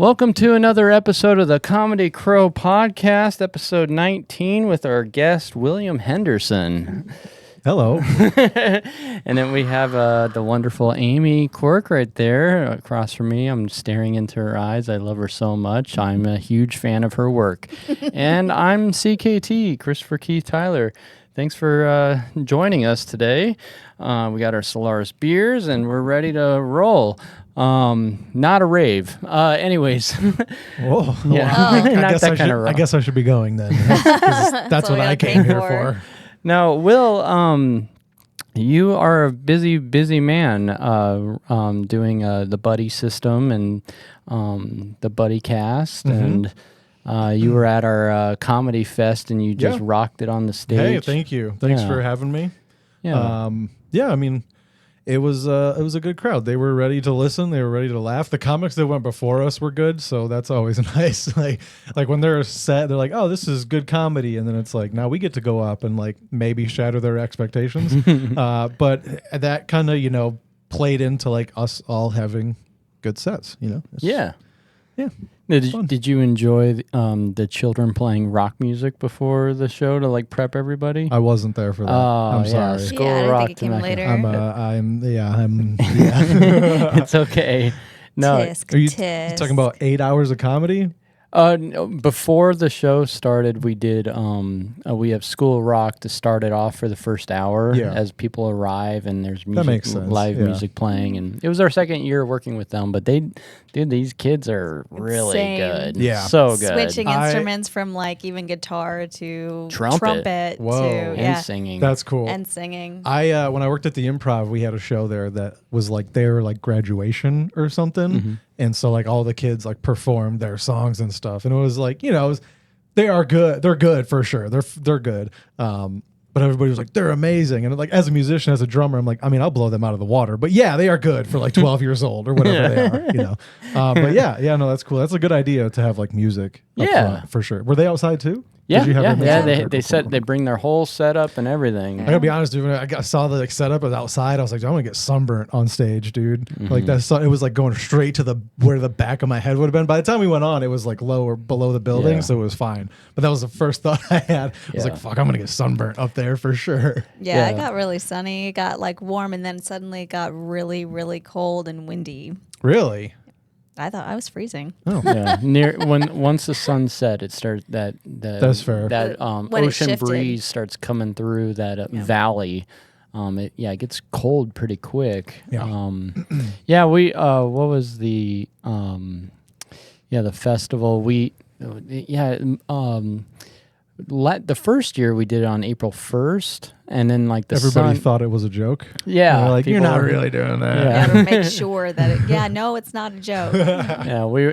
Welcome to another episode of the KAWmedy Krow podcast, episode 19, with our guest, William Henderson. Hello. And then we have the wonderful Amy Quirk right there across from me. I'm staring into her eyes. I love her so much. I'm a huge fan of her work. And I'm CKT, Christopher Keith Tyler. Thanks for joining us today. We got our Solaris beers, and we're ready to roll. Not a rave. Anyways. Whoa. Yeah. I guess I should be going then. That's what I came here for. Now, Will, you are a busy man doing the buddy system and the buddy cast, and you were at our comedy fest, and you just rocked it on the stage. Hey, thank you. Thanks for having me. Yeah. I mean, it was a good crowd. They were ready to listen. They were ready to laugh. The comics that went before us were good, so that's always nice. Like when they're set, they're like, "Oh, this is good comedy," and then it's like, now we get to go up and like maybe shatter their expectations. But that kind of played into like us all having good sets. Yeah. Did you enjoy the children playing rock music before the show to like prep everybody? I wasn't there for that. I'm sorry. School I rock think it came later. I'm. It's okay. No, Are you talking about 8 hours of comedy? No, before the show started, we did. We have School Rock to start it off for the first hour as people arrive, and there's live music playing, and it was our second year working with them. But these kids are really good. Yeah, so good. Switching instruments from like even guitar to trumpet. Whoa. And singing. That's cool. And singing. When I worked at the Improv, we had a show there that was like their like graduation or something. And so like all the kids like performed their songs and stuff. And it was like, they are good. They're good for sure. They're good. But everybody was like, they're amazing. And like as a musician, as a drummer, I'm like, I mean, I'll blow them out of the water. But yeah, they are good for like 12 years old or whatever they are, But no, that's cool. That's a good idea to have like music up front, for sure. Were they outside too? They bring their whole setup and everything. I gotta be honest, dude. When I saw the like setup was outside, I was like, I'm gonna get sunburnt on stage, dude. Like it was like going straight to where the back of my head would have been. By the time we went on, it was like lower below the building, so it was fine. But that was the first thought I had. I was like, fuck, I'm gonna get sunburnt up there for sure. Yeah, it got really sunny. It got like warm, and then suddenly it got really, really cold and windy. Really? I thought I was freezing. Oh yeah, once the sun set, it starts that's fair. That ocean breeze starts coming through that valley. It gets cold pretty quick. Yeah. We what was the the festival the first year we did it on April 1st, and then like everybody thought it was a joke. Yeah, like you're not really doing that. Yeah, to make sure that no, it's not a joke. We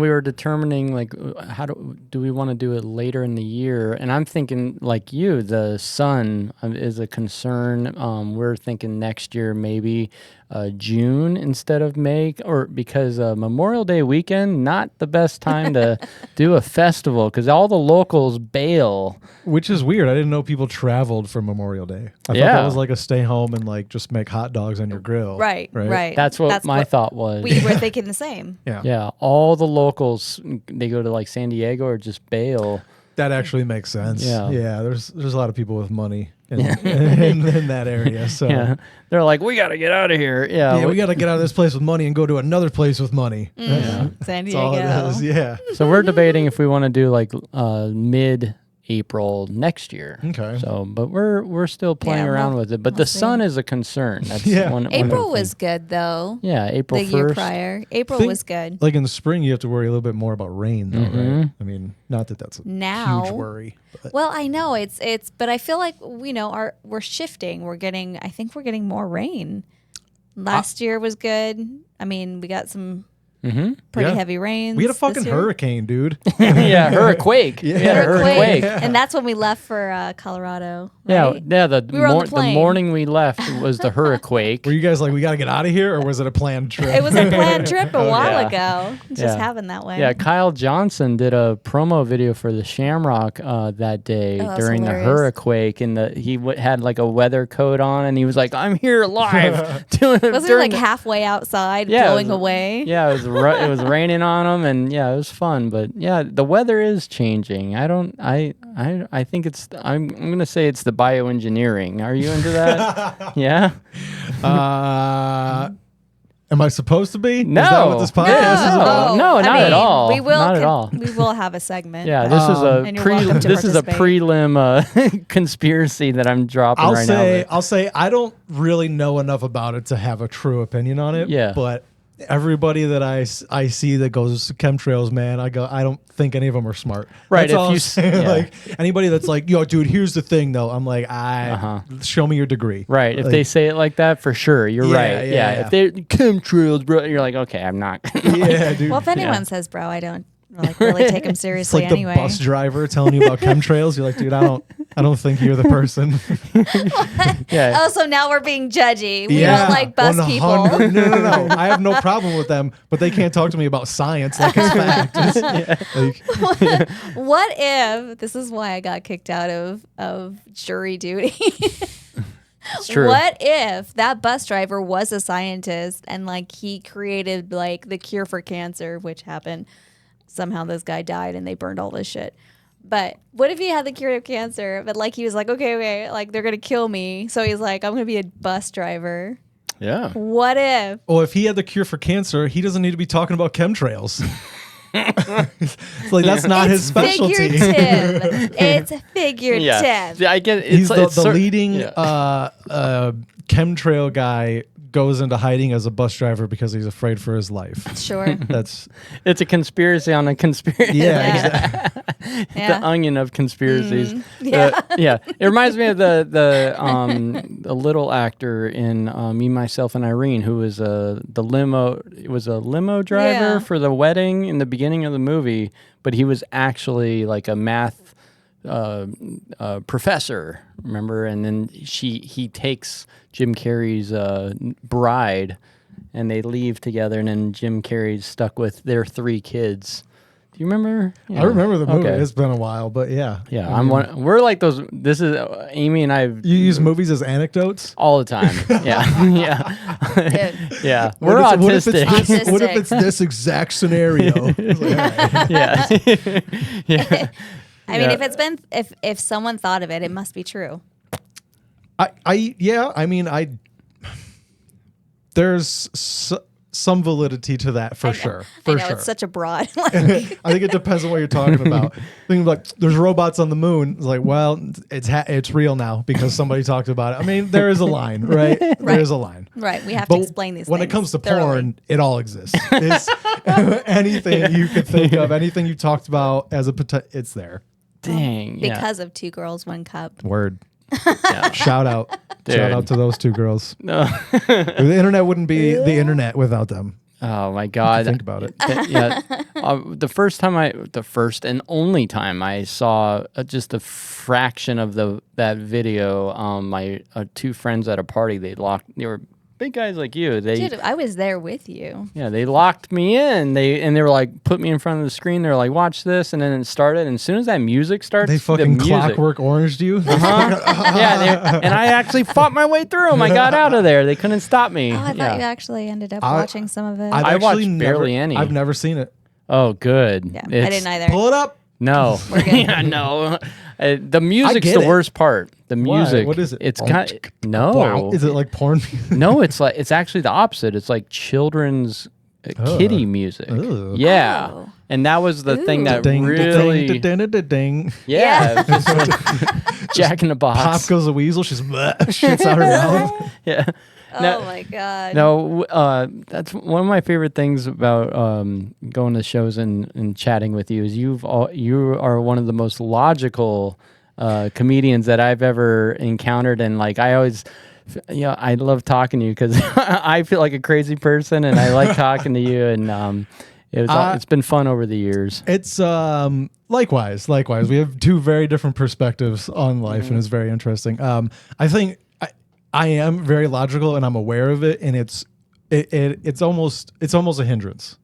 were determining like how do we want to do it later in the year, and I'm thinking like you, the sun is a concern. We're thinking next year maybe June instead of May, or because Memorial Day weekend, not the best time to do a festival because all the locals bail. Which is weird. I didn't know people traveled for Memorial Day. I thought that was like a stay home and like just make hot dogs on your grill. Right. That's what my thought was. We were thinking the same. Yeah. All the locals, they go to like San Diego or just bail. That actually makes sense. Yeah. There's a lot of people with money in that area. So they're like, we got to get out of here. Yeah, we got to get out of this place with money and go to another place with money. San Diego. All it is. Yeah. So we're debating if we want to do like mid-April next year. Okay. So, but we're still playing around with it. But the sun is a concern. That's April was good though. Yeah, April 1st. The year prior. April was good. Like in the spring, you have to worry a little bit more about rain though, right? I mean, not that that's a huge worry. But. Well, I know it's, but I feel like we're shifting. I think we're getting more rain. Last year was good. I mean, we got some pretty heavy rains. We had a fucking hurricane, dude. Hurricane. Hurricane. And that's when we left for Colorado. Right? Yeah. The morning we left was the hurricane. Were you guys like, we got to get out of here, or was it a planned trip? It was a planned trip a while ago. It just happened that way. Yeah, Kyle Johnson did a promo video for the Shamrock that day during the hurricane, and he had like a weather coat on, and he was like, "I'm here live." Wasn't it like halfway outside, blowing away? Yeah, it was it was raining on them, and yeah, it was fun. But yeah, the weather is changing. I think it's. I'm gonna say it's the bioengineering. Are you into that? Yeah. Am I supposed to be? No. Is that what this podcast is about? No, not at all. We will. Not at all. We will have a segment. Yeah, this is And you're welcome to this is a participate. prelim conspiracy that I'm dropping right now. I'll say I don't really know enough about it to have a true opinion on it. Yeah. But everybody that I see that goes to chemtrails, man, I don't think any of them are smart. Right, That's if all you I'm s- saying. yeah. Like anybody that's like, yo, dude, here's the thing though. I'm like, show me your degree. Right, if Like, they say it like that, for sure, you're Yeah, right. yeah, Yeah, yeah. if they're chemtrails, bro, you're like, okay, I'm not. yeah, dude. Well, if anyone says bro, I don't really take him It's seriously like the anyway. bus driver telling you about chemtrails. You're like, dude, I don't think you're the person. Yeah. Oh, so now we're being judgy. We Yeah, don't like bus 100 people. No. I have no problem with them, but they can't talk to me about science like it's fact. Like, What if this is why I got kicked out of jury duty? It's true. What if that bus driver was a scientist and like he created like the cure for cancer, which happened. Somehow this guy died and they burned all this shit. But what if he had the cure of cancer, but like he was like, okay, like they're gonna kill me. So he's like, I'm gonna be a bus driver. Yeah. What if? well, if he had the cure for cancer, he doesn't need to be talking about chemtrails. It's like that's not his specialty. Figurative. It's figurative. Yeah. I get it. He's the sort- leading yeah. chemtrail guy goes into hiding as a bus driver because he's afraid for his life. Sure. That's It's a conspiracy on a conspiracy. yeah, Yeah. exactly. The onion of conspiracies. Yeah. Yeah. It reminds me of the little actor in Me, Myself, and Irene, who was a limo driver Yeah. for the wedding in the beginning of the movie, but he was actually like a math professor, remember? And then he takes Jim Carrey's bride, and they leave together, and then Jim Carrey's stuck with their 3 kids. Do you remember? I remember the movie. Okay. It's been a while, but yeah. Yeah, we're like those. This is Amy and I. You use movies as anecdotes? all the time. Yeah, yeah, Dude. yeah. We're What if autistic. Autistic. what if it's this exact scenario? It's like, all right. Yeah, yeah. I mean, Yeah. if someone thought of it, it must be true. There's some validity to that for sure. For I know sure. it's such a broad. I think it depends on what you're talking about. Thinking like there's robots on the moon. It's like, well, it's real now because somebody talked about it. I mean, there is a line, right? There is a line. Right. We have But to explain these when things. it comes to thoroughly. porn, it all exists. It's, anything you could think of, anything you talked about as a it's there. Dang. Yeah. Because of 2 Girls, 1 Cup. Word. Yeah. Shout out. Dude. Shout out to those 2 girls. No. The internet wouldn't be the internet without them. Oh my God. Think about it. Yeah. The first and only time I saw just a fraction of that video, my 2 friends at a party, they were big guys like you. Dude, I was there with you. Yeah, they locked me in. They were like, put me in front of the screen. They're like, watch this, and then it started. And as soon as that music starts, They fucking the music, Clockwork Oranged you. yeah, and I actually fought my way through them. I got out of there. They couldn't stop me. Oh, I thought Yeah. you actually ended up I- watching some of it. I've I actually watched barely any. I've never seen it. Oh, good. yeah, I It's- didn't either. Pull it up. No, good. yeah, no. The music's get the it. worst part. The Why? music. What is it? It's kind. No. Wow. Is it like porn? No, it's actually the opposite. It's like children's kiddie music. Ugh. Yeah. Oh. And that was the thing that Ding, really, ding, ding, ding, ding. yeah, just like Jack in the Pop Box. goes a weasel. She's shits out her mouth. Yeah. Oh my God. No, that's one of my favorite things about going to shows and chatting with you is you are one of the most logical comedians that I've ever encountered, and like I always. Yeah, I love talking to you because I feel like a crazy person, and I like talking to you. And it's been fun over the years. It's likewise. We have 2 very different perspectives on life, and it's very interesting. I think I am very logical, and I'm aware of it, and it's almost a hindrance,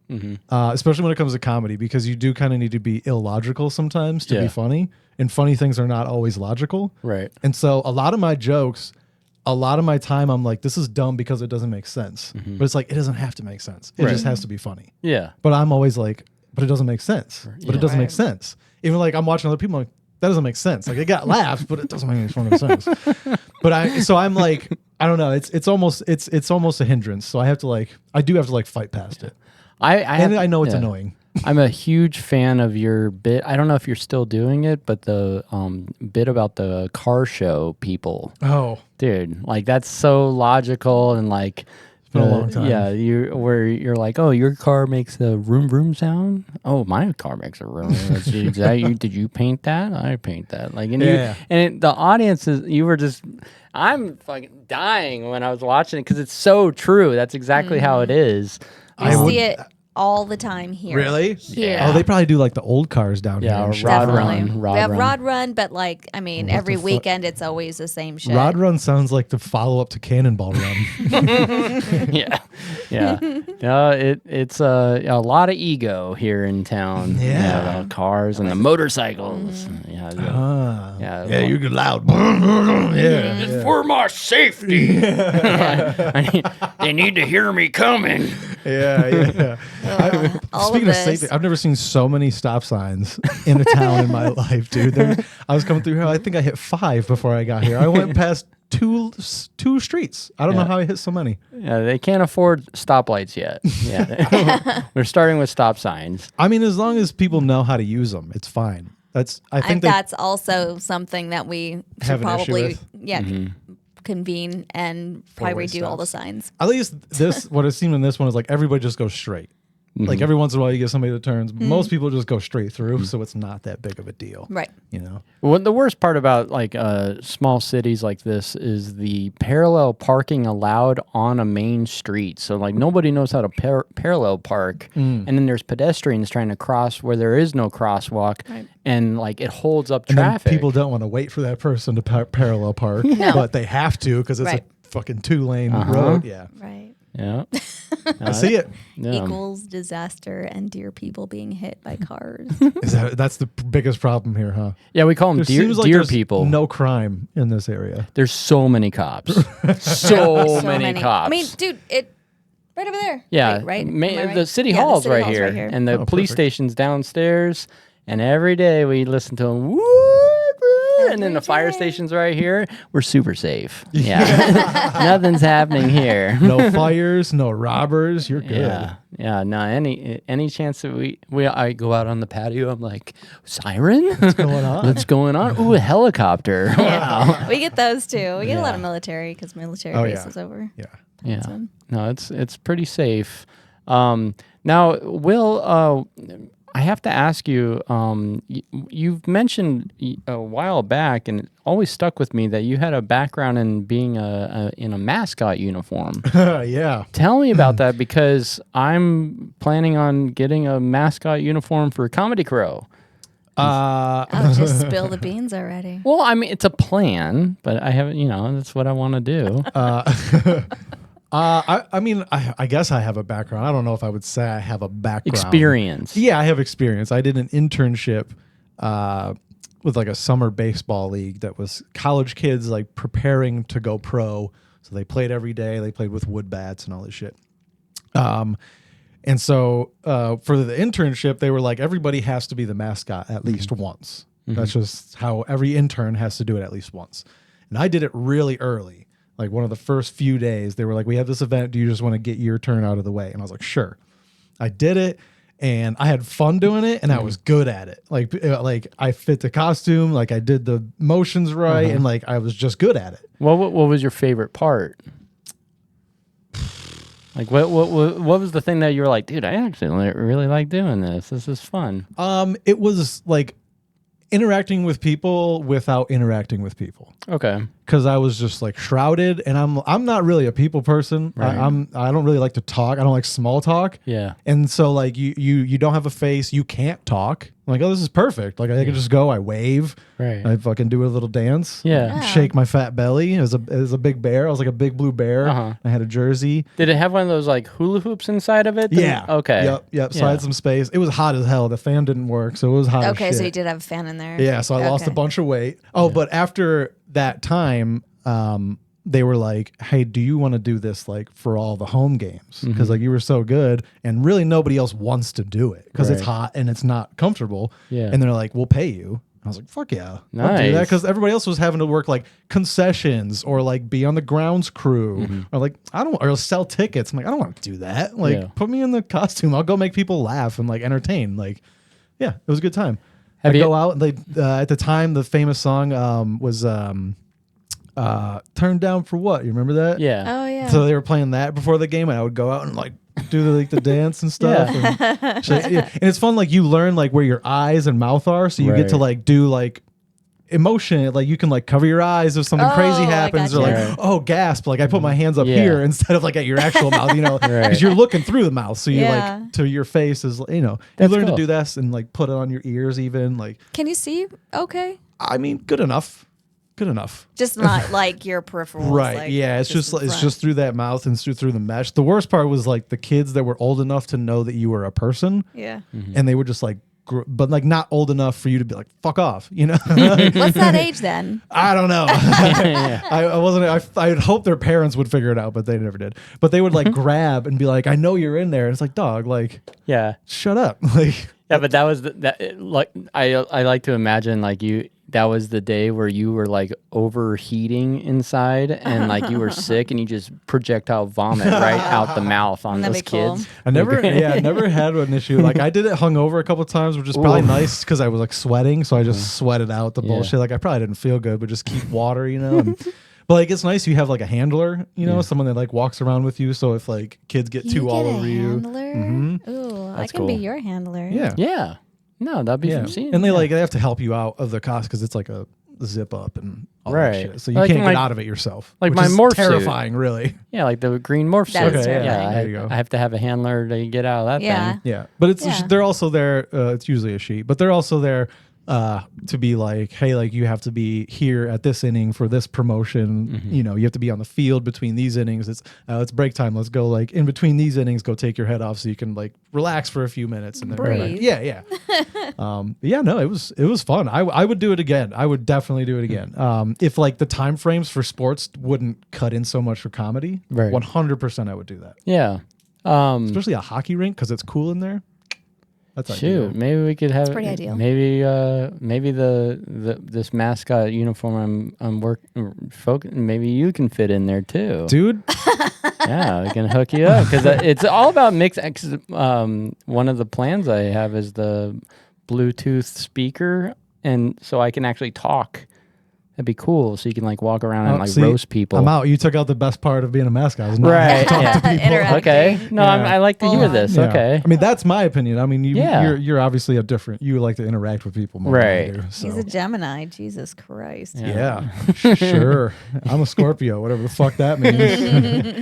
especially when it comes to comedy, because you do kind of need to be illogical sometimes to be funny, and funny things are not always logical. Right. And so a lot of my jokes a lot of my time I'm like, this is dumb because it doesn't make sense. But it's like, it doesn't have to make sense. It just has to be funny. Yeah. But I'm always like, but it doesn't make sense. But it doesn't make Right. sense. Even like I'm watching other people, I'm like, that doesn't make sense. Like it got laughs, but it doesn't make any fucking sense. But I'm like, I don't know. It's almost a hindrance. So I do have to like fight past it. I know it's annoying. I'm a huge fan of your bit. I don't know if you're still doing it, but the bit about the car show people. Oh, Dude, like that's so logical and like it's been a long time. Yeah, you're like, oh, your car makes a vroom vroom sound. Oh, my car makes a vroom. Did you paint that? I paint that. Like, and the audience I'm fucking dying when I was watching it because it's so true. That's exactly how it is. I see it all the time here. Really? Here. Oh, they probably do like the old cars down here. and shit. Rod Definitely. Run. We have Rod Run, but like, I mean, every the fuck? weekend it's always the same shit. Rod Run sounds like the follow up to Cannonball Run. Yeah. It's a lot of ego here in town. Yeah. The cars and the motorcycles. Yeah, you get loud. Yeah. It's for my safety. They need to hear me coming. Yeah. All Speaking of of this. safety, I've never seen so many stop signs in a town in my life, dude. I was coming through here. I think I hit 5 before I got here. I went past two streets. I don't know how I hit so many. Yeah, they can't afford stoplights yet. Yeah, we're starting with stop signs. I mean, as long as people know how to use them, it's fine. I think That's also something that we should Have an issue probably with? convene and probably redo all the stops. signs. At least what I've seen in this one is like everybody just goes straight. Like every once in a while you get somebody that turns. Most people just go straight through, so it's not that big of a deal. Right. You know? Well, the worst part about like small cities like this is the parallel parking allowed on a main street. So like nobody knows how to parallel park, and then there's pedestrians trying to cross where there is no crosswalk, and like it holds up And then traffic. people don't want to wait for that person to parallel park, but they have to because it's a fucking 2-lane road. Yeah. Right. Yeah, I see it. yeah. Equals disaster and dear people being hit by cars. That's the biggest problem here, huh? Yeah, we call them deer there's people. no crime in this area. There's so many cops. so many cops. I mean, dude, right over there. Yeah, Right. Am I right? the city Yeah, hall's city right hall's here, and the police perfect. station's downstairs. And every day we listen to them. Woo, and then the fire station's right here. We're super safe. Yeah, nothing's happening here. No fires, no robbers. You're good. Yeah. No, any chance that I go out on the patio, I'm like, siren? What's going on? What's going on? Ooh, a helicopter. Wow. We get those too. We get a lot of military because military base is over. Yeah. Yeah. So- No, it's pretty safe. Now, Will, I have to ask you, you've mentioned a while back, and it always stuck with me, that you had a background in being in a mascot uniform. Yeah. Tell me about that, because I'm planning on getting a mascot uniform for KAWmedy Krow. Oh, just spill the beans already. Well, I mean, it's a plan, but I haven't, that's what I want to do. I mean, I guess I have a background. I don't know if I would say I have a background. Experience. Yeah, I have experience. I did an internship with like a summer baseball league that was college kids like preparing to go pro. So they played every day. They played with wood bats and all this shit. And so for the internship, they were like, everybody has to be the mascot at least once. That's just how every intern has to do it at least once. And I did it really early. Like one of the first few days, they were like, we have this event. Do you just want to get your turn out of the way? And I was like, sure. I did it, and I had fun doing it, and I was good at it. Like I fit the costume, like I did the motions right, and like I was just good at it. What was your favorite part? Like what was the thing that you were like, dude, I actually really like doing this. This is fun. It was like interacting with people without interacting with people. Okay. Because I was just like shrouded, and I'm not really a people person. Right. I don't really like to talk. I don't like small talk. Yeah. And so like you don't have a face. You can't talk. I'm like, oh, this is perfect. Like I can just go. I wave. Right. I fucking do a little dance. Yeah. Shake my fat belly as a big bear. I was like a big blue bear. I had a jersey. Did it have one of those like hula hoops inside of it? Yeah. Okay. Yep. So I had some space. It was hot as hell. The fan didn't work, so it was hot. Okay, as shit. so you did have a fan in there. Yeah, so I lost a Okay. bunch of weight. Oh, but after that time, they were like, hey, do you want to do this like for all the home games? Because like you were so good, and really nobody else wants to do it because it's hot and it's not comfortable. Yeah. And they're like, we'll pay you. I was like, fuck yeah, I'll do that, Nice. because everybody else was having to work like concessions or like be on the grounds crew or like or sell tickets. I'm like, I don't want to do that. Like, put me in the costume. I'll go make people laugh and like entertain. Like, yeah, it was a good time. I go out and they at the time the famous song was Turned Down for What? You remember that? Yeah. Oh yeah. So they were playing that before the game, and I would go out and like do the dance and stuff. And, and it's fun. Like you learn like where your eyes and mouth are, so you get to like do like emotion. Like you can like cover your eyes if something crazy happens, or like oh gasp. Like I put my hands up here instead of like at your actual mouth. You know, because you're looking through the mouth, so you like to your face is you know. You learn to do this and like put it on your ears even. Like can you see? Okay. I mean, good enough. Good enough. Just not like your peripherals. Right. Like, yeah. It's just it's just through that mouth and through the mesh. The worst part was like the kids that were old enough to know that you were a person. Yeah. And they were just like, but like not old enough for you to be like, fuck off, you know? What's that age then? I don't know. I wasn't, I'd hope their parents would figure it out, but they never did. But they would like grab and be like, I know you're in there. And it's like, dog, like, shut up. Like, yeah, but that was like I like to imagine like that was the day where you were like overheating inside and like you were sick and you just projectile vomit right out the mouth on those kids. Cool. I never had an issue. Like I did it hungover a couple of times, which is probably nice because I was like sweating, so I just sweated out the bullshit. Like I probably didn't feel good, but just keep water, you know. But like it's nice you have like a handler, you know, someone that like walks around with you. So if like kids get too all over you, ooh, I can be your handler. yeah. No, that'd be and they like they have to help you out of the cost because it's like a zip up and all that shit. So you like can't get out of it yourself. Like which my is morph terrifying, really. Yeah, like the green morph suit. That is terrifying. There you go. I have to have a handler to get out of that thing. Yeah, but it's they're also there. It's usually a she, but they're also there to be like, hey, like you have to be here at this inning for this promotion. You know, you have to be on the field between these innings. It's break time. Let's go like in between these innings. Go take your head off so you can like relax for a few minutes and then breathe. Yeah. No, it was fun. I would do it again. I would definitely do it again. If like the time frames for sports wouldn't cut in so much for comedy, 100% I would do that. Yeah. Especially a hockey rink because it's cool in there. That's Shoot, maybe we could have. That's pretty ideal. Maybe this mascot uniform maybe you can fit in there too, dude. Yeah, we can hook you up because it's all about mix. One of the plans I have is the Bluetooth speaker, and so I can actually talk. That'd be cool. So you can like walk around and like roast people. I'm out. You took out the best part of being a mascot. Is not right. talk to people. Okay. No, I like to hear this. Yeah. Okay. I mean, that's my opinion. I mean, you're obviously you like to interact with people more than I do. So. He's a Gemini. Jesus Christ. Yeah. Sure. I'm a Scorpio, whatever the fuck that means.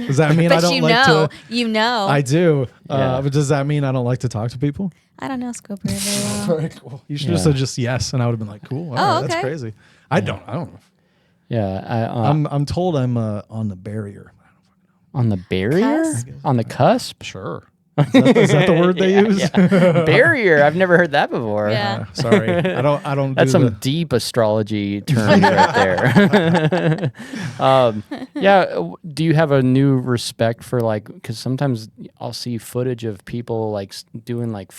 Does that mean I don't like to? You know. I do. But does that mean I don't like to talk to people? I don't know Scorpio very well. Very cool. You should have said just yes, and I would have been like, cool. All right, that's crazy. I don't know. Yeah, I'm told I'm on the barrier. On the barrier? Cusp? On the cusp? Sure. Is that the word they use? Yeah. Barrier. I've never heard that before. Yeah. Sorry, I don't. That's some deep astrology terms right there. Do you have a new respect for like? Because sometimes I'll see footage of people like doing like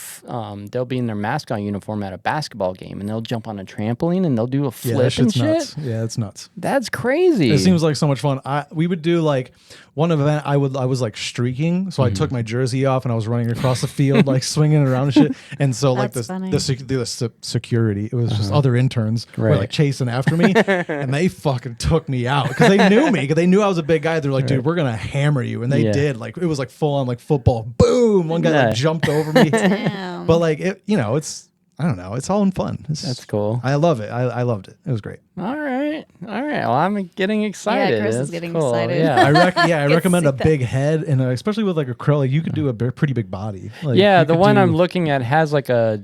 they'll be in their mascot uniform at a basketball game and they'll jump on a trampoline and they'll do a flip and shit. Nuts. Yeah, it's nuts. That's crazy. It seems like so much fun. We would do like one event. I was like streaking, so I took my jersey off and I was running across the field like swinging around and shit. And so like the security, it was just other interns were like chasing after me, and they fucking took me out because they knew me, because they knew I was a big guy. They're like, dude, we're gonna hammer you, and they did. Like it was like full on like football. Boom! One guy like jumped over me. Damn. But like it, it's. I don't know. It's all in fun. That's cool. I love it. I loved it. It was great. All right. Well, I'm getting excited. Yeah, Chris is getting excited. Yeah. I recommend a big head, and especially with like a crow, like you could do a pretty big body. Like, yeah, the one I'm looking at has like a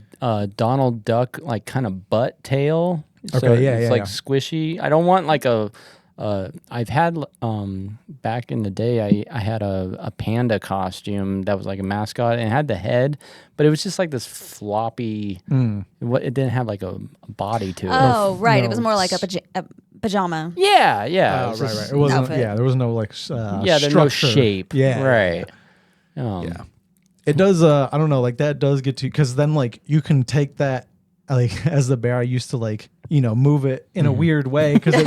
Donald Duck like kind of butt tail. So it's like squishy. I don't want like a. I've had back in the day, I had a panda costume that was like a mascot and it had the head, but it was just like this floppy. It didn't have like a body to it. Oh, right. No. It was more like a Pajama. Yeah, yeah. Oh, was right, just- right. It wasn't. Outfit. Yeah, there was no like. Yeah, there's no structure. shape. Yeah, Right. Yeah. It does. I don't know. Like that does get to because then like you can take that like as the bear. I used to like move it in a weird way because and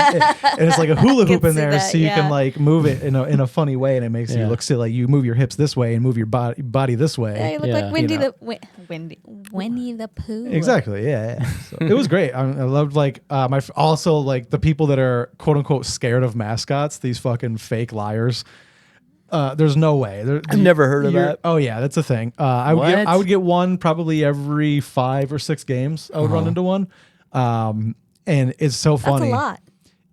it's like a hula hoop can in see there, that, so you yeah. can like move it in a funny way, and it makes you Yeah. look silly. Like you move your hips this way and move your body this way. Yeah, you look Yeah. like Winnie You know. Winnie the Pooh. Exactly. Yeah. So it was great. I loved like also like the people that are quote unquote scared of mascots. These fucking fake liars. There's no way. I've never heard of that. Oh yeah, that's a thing. I What? would get one probably every 5 or 6 games. I would run into one. And it's so That's funny. a lot.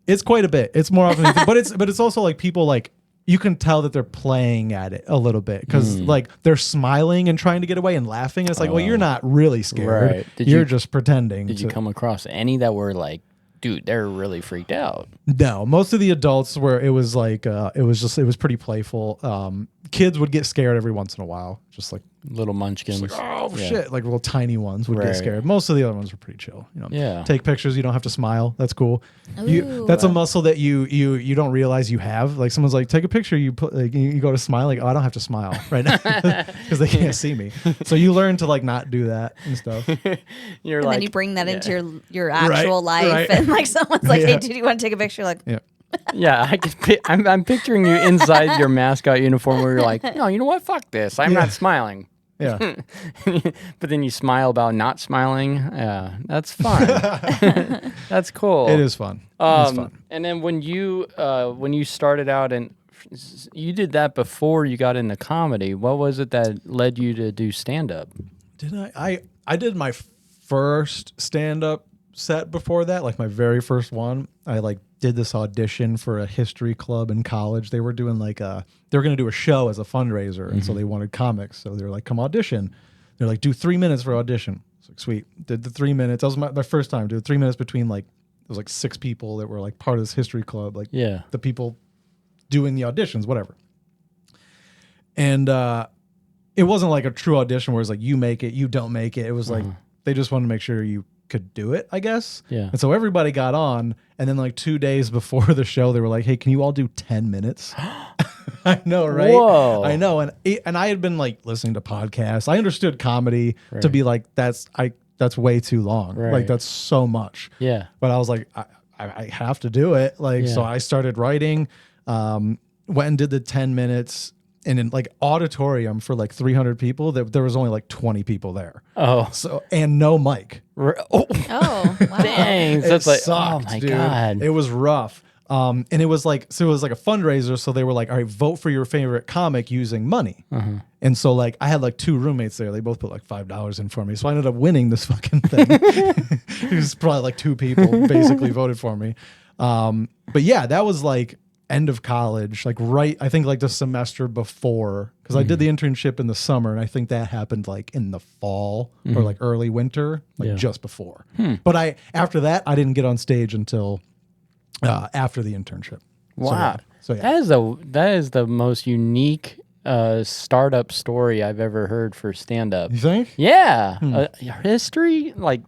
It's quite a bit. It's more often, but it's also like people like you can tell that they're playing at it a little bit because like they're smiling and trying to get away and laughing. And it's like, well, you're not really scared. Right. You're just pretending. Did you come across any that were like, dude, they're really freaked out? No, most of the adults were. It was like it was pretty playful. Kids would get scared every once in a while, just like Little munchkins. oh Yeah. shit, like little tiny ones would Right. get scared. Most of the other ones were pretty chill. Yeah. Take pictures. You don't have to smile. That's cool. Ooh. That's a muscle that you don't realize you have. Like someone's like, take a picture. You put like, you go to smile. Like, oh, I don't have to smile right now because they can't see me. So you learn to like not do that and stuff. You're And like, then you bring that yeah. into your actual life, right. and like someone's like, Yeah. "Hey, do you want to take a picture?" Like, Yeah. Yeah, I'm picturing you inside your mascot uniform where you're like, no, you know what? Fuck this. I'm not smiling. Yeah. But then you smile about not smiling. Yeah, that's fun. That's cool. It is fun. It's fun. And then when you started out and you did that before you got into comedy, what was it that led you to do stand up? Did I did my first stand-up set before that, like my very first one. I like did this audition for a history club in college. They were doing like they were going to do a show as a fundraiser, and so they wanted comics. So they were like, come audition. They're like, do 3 minutes for audition. It's like, sweet. Did the 3 minutes. That was my first time. Did 3 minutes between like, it was like 6 people that were like part of this history club. Like Yeah. the people doing the auditions, whatever. And it wasn't like a true audition where it's like, you make it, you don't make it. It was like, they just wanted to make sure you could do it, I guess. Yeah. And so everybody got on, and then like 2 days before the show, they were like, hey, can you all do 10 minutes? I know, right? Whoa. I know. And I had been like listening to podcasts. I understood comedy to be like, that's way too long. Right. Like that's so much. Yeah. But I was like, I have to do it. Like, so Yeah. I started writing, went and did the 10 minutes. And in like auditorium for like 300 people, there was only like 20 people there. Oh. So, and no mic. Oh. oh, wow. Dang. So It it's like, sucked, oh my dude. God. It was rough. And it was like a fundraiser. So they were like, all right, vote for your favorite comic using money. And so like I had like 2 roommates there. They both put like $5 in for me. So I ended up winning this fucking thing. It was probably like 2 people basically voted for me. But yeah, that was like end of college, like I think like the semester before, because I did the internship in the summer, and I think that happened like in the fall or like early winter, like Yeah. just before. But after that, I didn't get on stage until after the internship. Wow. So yeah. That is the most unique startup story I've ever heard for stand up. You think? Yeah. History, like,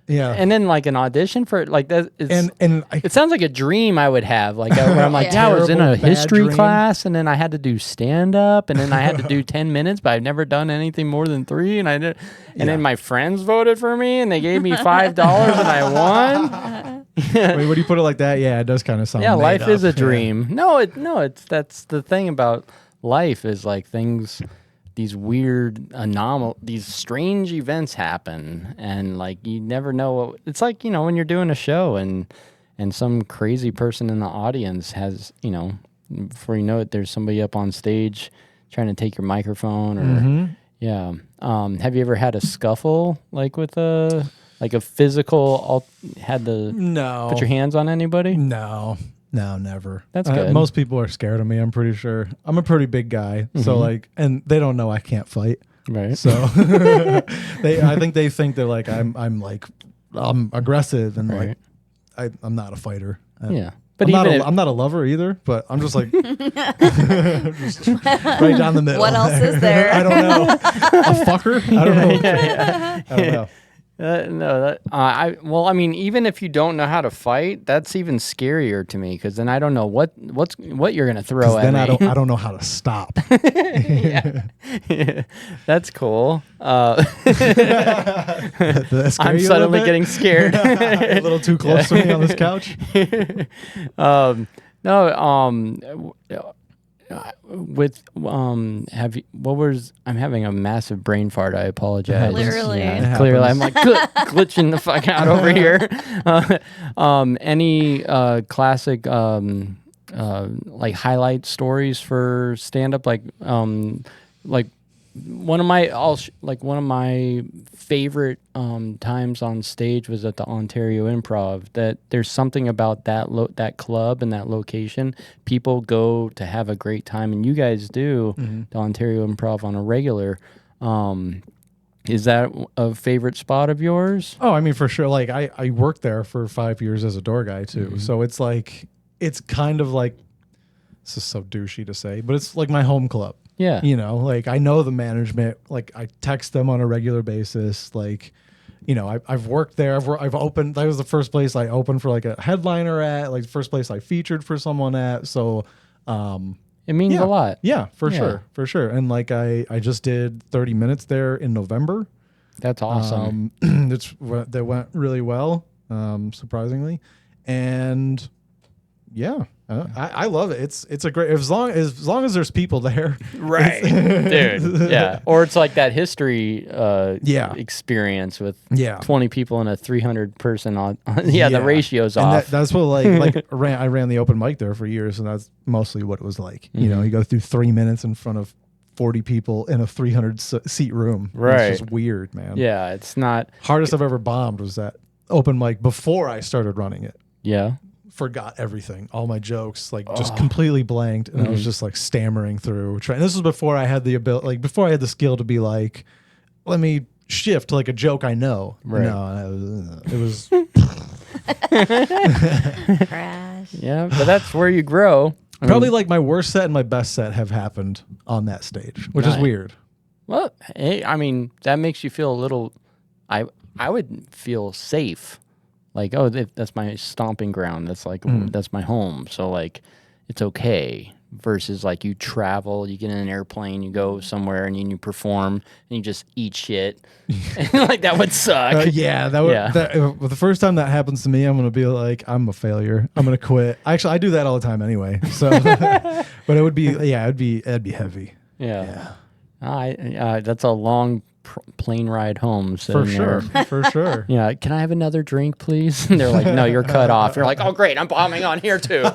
Yeah. and then like an audition for like that. And It sounds like a dream I would have. Like where I'm like, Yeah. yeah, I was in a Terrible, bad history dream. class, and then I had to do stand up, and then I had to do 10 minutes, but I've never done anything more than 3, and I did. And then my friends voted for me, and they gave me $5, and I won. wait, what do you put it like that? Yeah, it does kind of sound. Yeah, made life is up. a dream. No, it's that's the thing about life is like things. These weird these strange events happen, and like you never know what it's like. When you're doing a show and some crazy person in the audience has, before you know it, there's somebody up on stage trying to take your microphone or yeah. Have you ever had a scuffle like with a physical? Had to No. put your hands on anybody? No, never. That's good. Most people are scared of me. I'm pretty sure. I'm a pretty big guy, so like, and they don't know I can't fight. Right. So I think they think that like I'm aggressive and Right. like I'm not a fighter. Yeah. But But I'm not a lover either. But I'm just like just right down the middle. What else is there? I don't know. A fucker? I don't know. I don't know. No, well, I mean, even if you don't know how to fight, that's even scarier to me because then I don't know what you're gonna throw at Then me. I don't know how to stop. Yeah. That's cool. Did that scare I'm you a little suddenly bit? getting scared. A little too close to me on this couch. No, with have you, what was I'm having a massive brain fart. I apologize. Literally. It Clearly, happens. I'm like glitching the fuck out over here. Any classic like highlight stories for stand up, like one of my favorite times on stage was at the Ontario Improv. That there's something about that club and that location. People go to have a great time, and you guys do the Ontario Improv on a regular. Is that a favorite spot of yours? Oh, I mean, for sure. Like I worked there for 5 years as a door guy too. So it's like, it's kind of like, this is so douchey to say, but it's like my home club. Yeah. You know, like I know the management, like I text them on a regular basis. Like, you know, I've worked there. I've opened, that was the first place I opened for like a headliner at, like the first place I featured for someone at. So, It means a lot. Yeah, for Yeah. sure. For sure. And like I just did 30 minutes there in November. That's awesome. That went really well, surprisingly. And yeah, I love it. It's a great, as long as there's people there. Right. Dude. Yeah. Or it's like that history Yeah. experience with Yeah. 20 people in a 300 person on the ratio's And off. that's what I ran the open mic there for years, and that's mostly what it was like. You know, you go through 3 minutes in front of 40 people in a 300 seat room. Right. It's just weird, man. Yeah, it's not. Hardest I've ever bombed was that open mic before I started running it. Yeah. Forgot everything, all my jokes, like just completely blanked, and I was just like stammering through. This was before I had the ability, like before I had the skill to be like, let me shift to like a joke I know. Right. No, it was Crash. Yeah, but that's where you grow. I probably mean, like my worst set and my best set have happened on that stage, which is Nice. weird. well, hey, I mean, that makes you feel a little. I would feel safe. Like, oh, that's my stomping ground. That's like that's my home. So like, it's okay. Versus like you travel, you get in an airplane, you go somewhere, and you perform, and you just eat shit. Like that would suck. Yeah, that would. Yeah. The first time that happens to me, I'm gonna be like, I'm a failure. I'm gonna quit. Actually, I do that all the time anyway. So, but it would be, it'd be heavy. Yeah. That's a long plane ride home. For sitting sure, there. for sure. Yeah. Can I have another drink, please? And they're like, no, you're cut off. You're like, oh, great. I'm bombing on here too.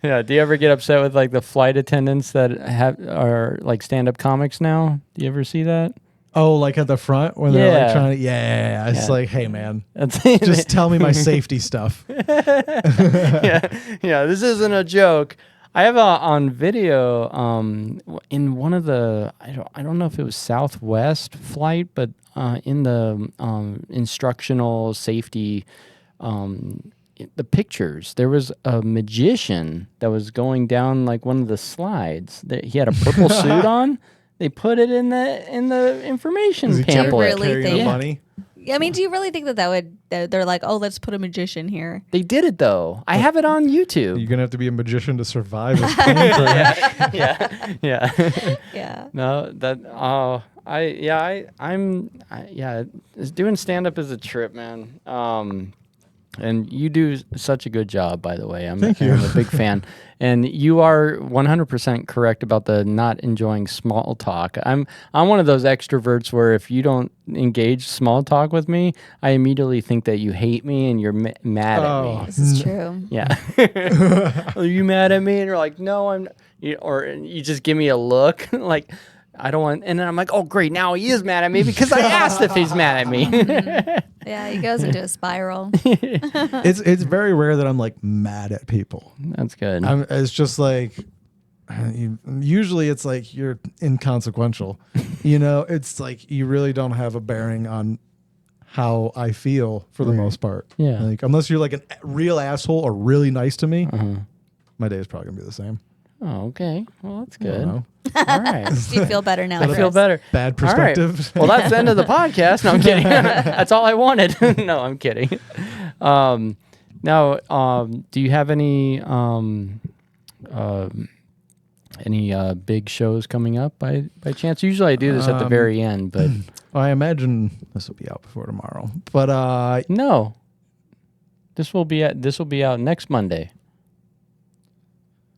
Yeah. Do you ever get upset with like the flight attendants that are like stand-up comics now? Do you ever see that? Oh, like at the front when they're like Yeah. trying to, yeah. It's Yeah. like, hey man, That's just tell me my safety stuff. yeah. This isn't a joke. I have on video in one of the I don't know if it was Southwest flight, but in the instructional safety the pictures, there was a magician that was going down like one of the slides. He had a purple suit on. They put it in the information Is he pamphlet. really carrying think- the money? I mean, do you really think that would? They're like, oh, let's put a magician here. They did it though. I have it on YouTube. You're gonna have to be a magician to survive this plane crash. Yeah. Yeah. No, doing stand up is a trip, man. And you do such a good job, by the way. I'm a big fan. And you are 100% correct about the not enjoying small talk. I'm one of those extroverts where if you don't engage small talk with me, I immediately think that you hate me and you're mad at me. This is true. Yeah. Are you mad at me? And you're like, no, I'm. Or you just give me a look like, I don't want. And then I'm like, oh, great. Now he is mad at me because I asked if he's mad at me. Yeah, he goes into a spiral. It's very rare that I'm like mad at people. That's good. It's just like, usually it's like you're inconsequential. You know, it's like you really don't have a bearing on how I feel for the most part. Yeah. Like unless you're like a real asshole or really nice to me, my day is probably gonna be the same. Oh, okay. Well, that's I don't good. know. All right. Do you feel better now? I feel Chris? better. Bad All right. perspective. Well, that's the end of the podcast. No, I'm kidding. That's all I wanted. No, I'm kidding. Now, do you have any big shows coming up by chance? Usually I do this at the very end, but Well, I imagine this will be out before tomorrow. But no. This will be out next Monday.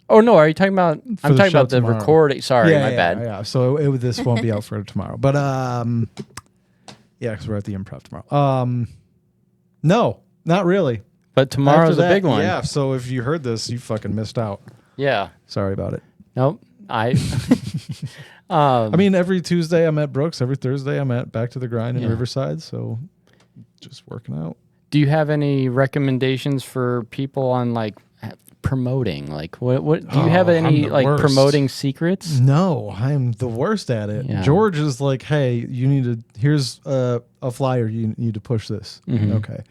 Oh no, are you talking about I'm the talking show about the tomorrow. recording. Sorry, my bad. Yeah. So this won't be out for tomorrow. But yeah, because we're at the Improv tomorrow. No, not really. But tomorrow's After a that, big one. Yeah. So if you heard this, you fucking missed out. Yeah. Sorry about it. Nope. I mean, every Tuesday I'm at Brooks. Every Thursday I'm at Back to the Grind in Yeah. Riverside. So just working out. Do you have any recommendations for people on like promoting? Like what do you have I'm any the like worst. promoting secrets? No, I'm the worst at it. Yeah. George is like, hey, you need to, here's a flyer. You need to push this. Okay.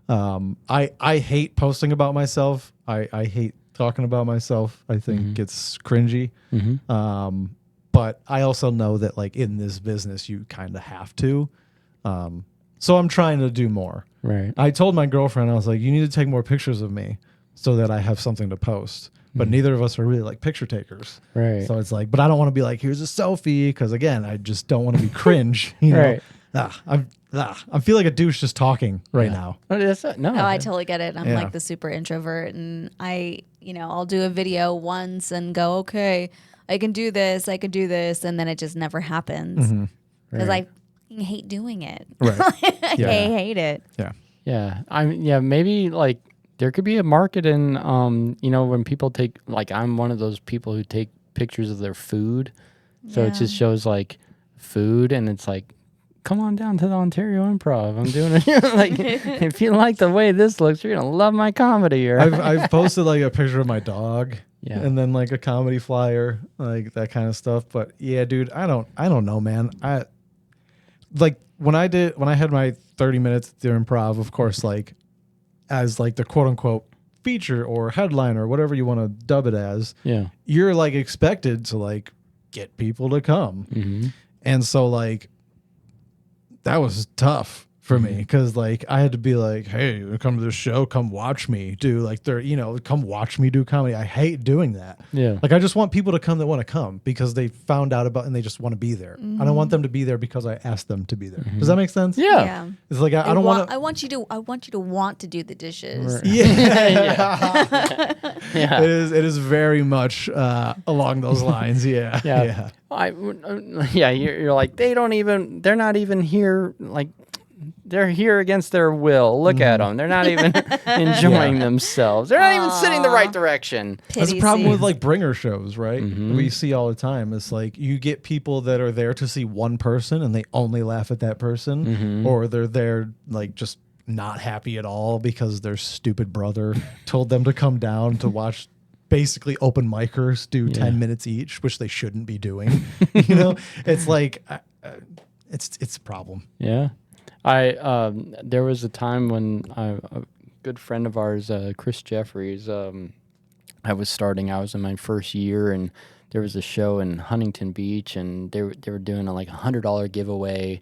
I hate posting about myself. I hate talking about myself. I think it's cringy. But I also know that like in this business, you kind of have to. So I'm trying to do more. Right. I told my girlfriend, I was like, you need to take more pictures of me so that I have something to post. But neither of us are really like picture takers. Right. So it's like, but I don't want to be like, here's a selfie. Because again, I just don't want to be cringe. You know? Right. I feel like a douche just talking right now. No, no. Oh, I totally get it. I'm Yeah. like the super introvert, and I'll do a video once and go, okay, I can do this, and then it just never happens because I fucking hate doing it. Right. I Yeah. hate it. Yeah. Maybe like there could be a market in when people take, like, I'm one of those people who take pictures of their food. So it just shows like food, and it's like, come on down to the Ontario Improv. I'm doing it. Like, if you like the way this looks, you're gonna love my comedy. Or I've posted like a picture of my dog. Yeah. And then like a comedy flyer, like that kind of stuff. But yeah, dude, I don't know, man. I like when I had my 30 minutes at the Improv, of course, like as like the quote unquote feature or headline or whatever you want to dub it as, you're like expected to like get people to come. And so like that was tough for me because like I had to be like, hey, come to this show, come watch me do like come watch me do comedy. I hate doing that. Yeah. Like I just want people to come that want to come because they found out about and they just want to be there. I don't want them to be there because I asked them to be there. Does that make sense? Yeah. It's like I don't want to. I want you to want to do the dishes. Yeah. Yeah. It is very much along those lines. Yeah. Yeah. You're like, they're not even here. Like, they're here against their will. Look at them. They're not even enjoying themselves. They're not even sitting the right direction. That's the problem with like bringer shows, right? We see all the time. It's like you get people that are there to see one person and they only laugh at that person, or they're there like just not happy at all because their stupid brother told them to come down to watch basically open micers do 10 minutes each, which they shouldn't be doing. It's like it's a problem. Yeah. There was a time when a good friend of ours, Chris Jeffries, I was in my first year, and there was a show in Huntington Beach, and they were doing a like $100 giveaway,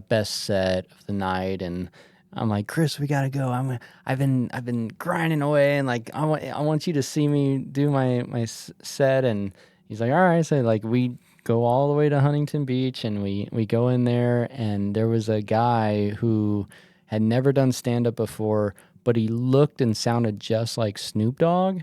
best set of the night, and I'm like, Chris, we gotta go. I've been grinding away, and like I want you to see me do my set, and he's like, all right. So like we go all the way to Huntington Beach, and we go in there, and there was a guy who had never done stand-up before, but he looked and sounded just like Snoop Dogg,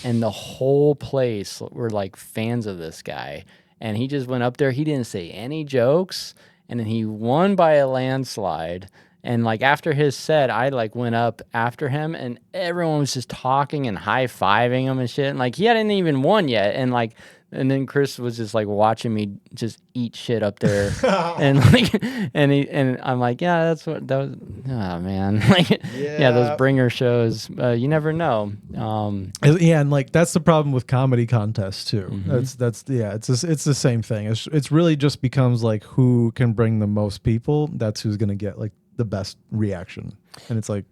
and the whole place were like fans of this guy, and he just went up there. He didn't say any jokes, and then he won by a landslide. And like after his set, I like went up after him, and everyone was just talking and high-fiving him and shit, and like he hadn't even won yet, and then Chris was just like watching me just eat shit up there, and like, and I'm like, yeah, that was. Oh man, like, those bringer shows, you never know. And like that's the problem with comedy contests too. It's the same thing. It's really just becomes like who can bring the most people. That's who's gonna get like the best reaction, and it's like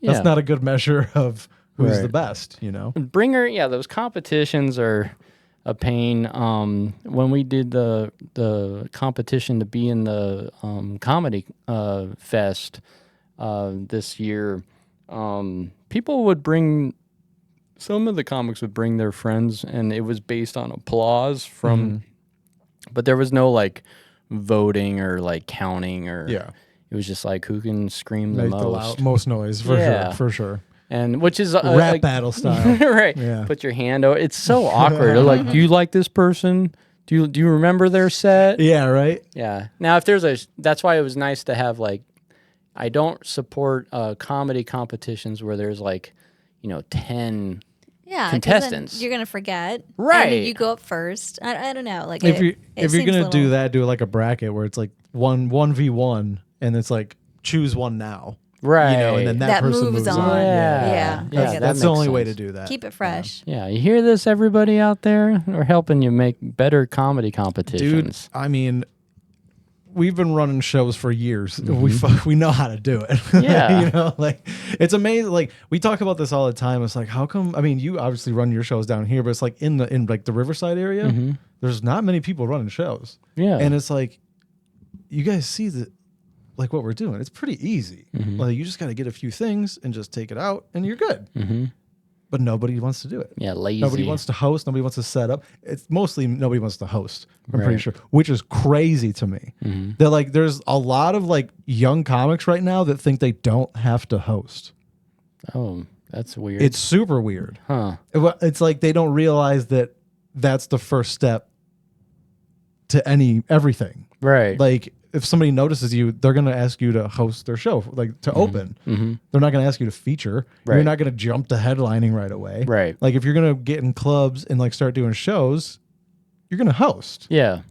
that's not a good measure of who's Right. the best, you know? Those competitions are a pain. When we did the competition to be in the comedy fest this year, people would bring. Some of the comics would bring their friends, and it was based on applause from. But there was no like voting or like counting or. Yeah. It was just like who can scream the Make most. most noise, for Yeah. sure, for sure. And which is Rap battle style. right? Yeah. Put your hand over. It's so awkward. They're like, do you like this person? Do you remember their set? Yeah, right? Yeah. Now, if there's that's why it was nice to have like, I don't support comedy competitions where there's like, 10 Yeah, 'cause then contestants. you're gonna forget, Right. And you go up first. I don't know. Like If it you're gonna seems do little- that, do it like a bracket where it's like 1v1 and it's like choose one now. Right. And then that That person moves moves on. on. Yeah. Yeah, That's the makes only way to sense. do that. keep it fresh. Yeah, you hear this, everybody out there? We're helping you make better comedy Dude, competitions. I mean, we've been running shows for years. We know how to do it. Yeah. like it's amazing. Like we talk about this all the time. It's like, how come? I mean, you obviously run your shows down here, but it's like in like the Riverside area, there's not many people running shows. Yeah. And it's like, you guys see that, like what we're doing. It's pretty easy. Like you just got to get a few things and just take it out, and you're good. But nobody wants to do it. Yeah, lazy. Nobody wants to host. Nobody wants to set up. It's mostly nobody wants to host. I'm pretty Right. sure, which is crazy to me. They're like, there's a lot of like young comics right now that think they don't have to host. Oh, that's weird. It's super weird. huh. It's like they don't realize that that's the first step to everything. Right. Like if somebody notices you, they're going to ask you to host their show, like to open. They're not going to ask you to feature. You're Right. not going to jump to headlining right away. Right. Like if you're going to get in clubs and like start doing shows, you're going to host. Yeah.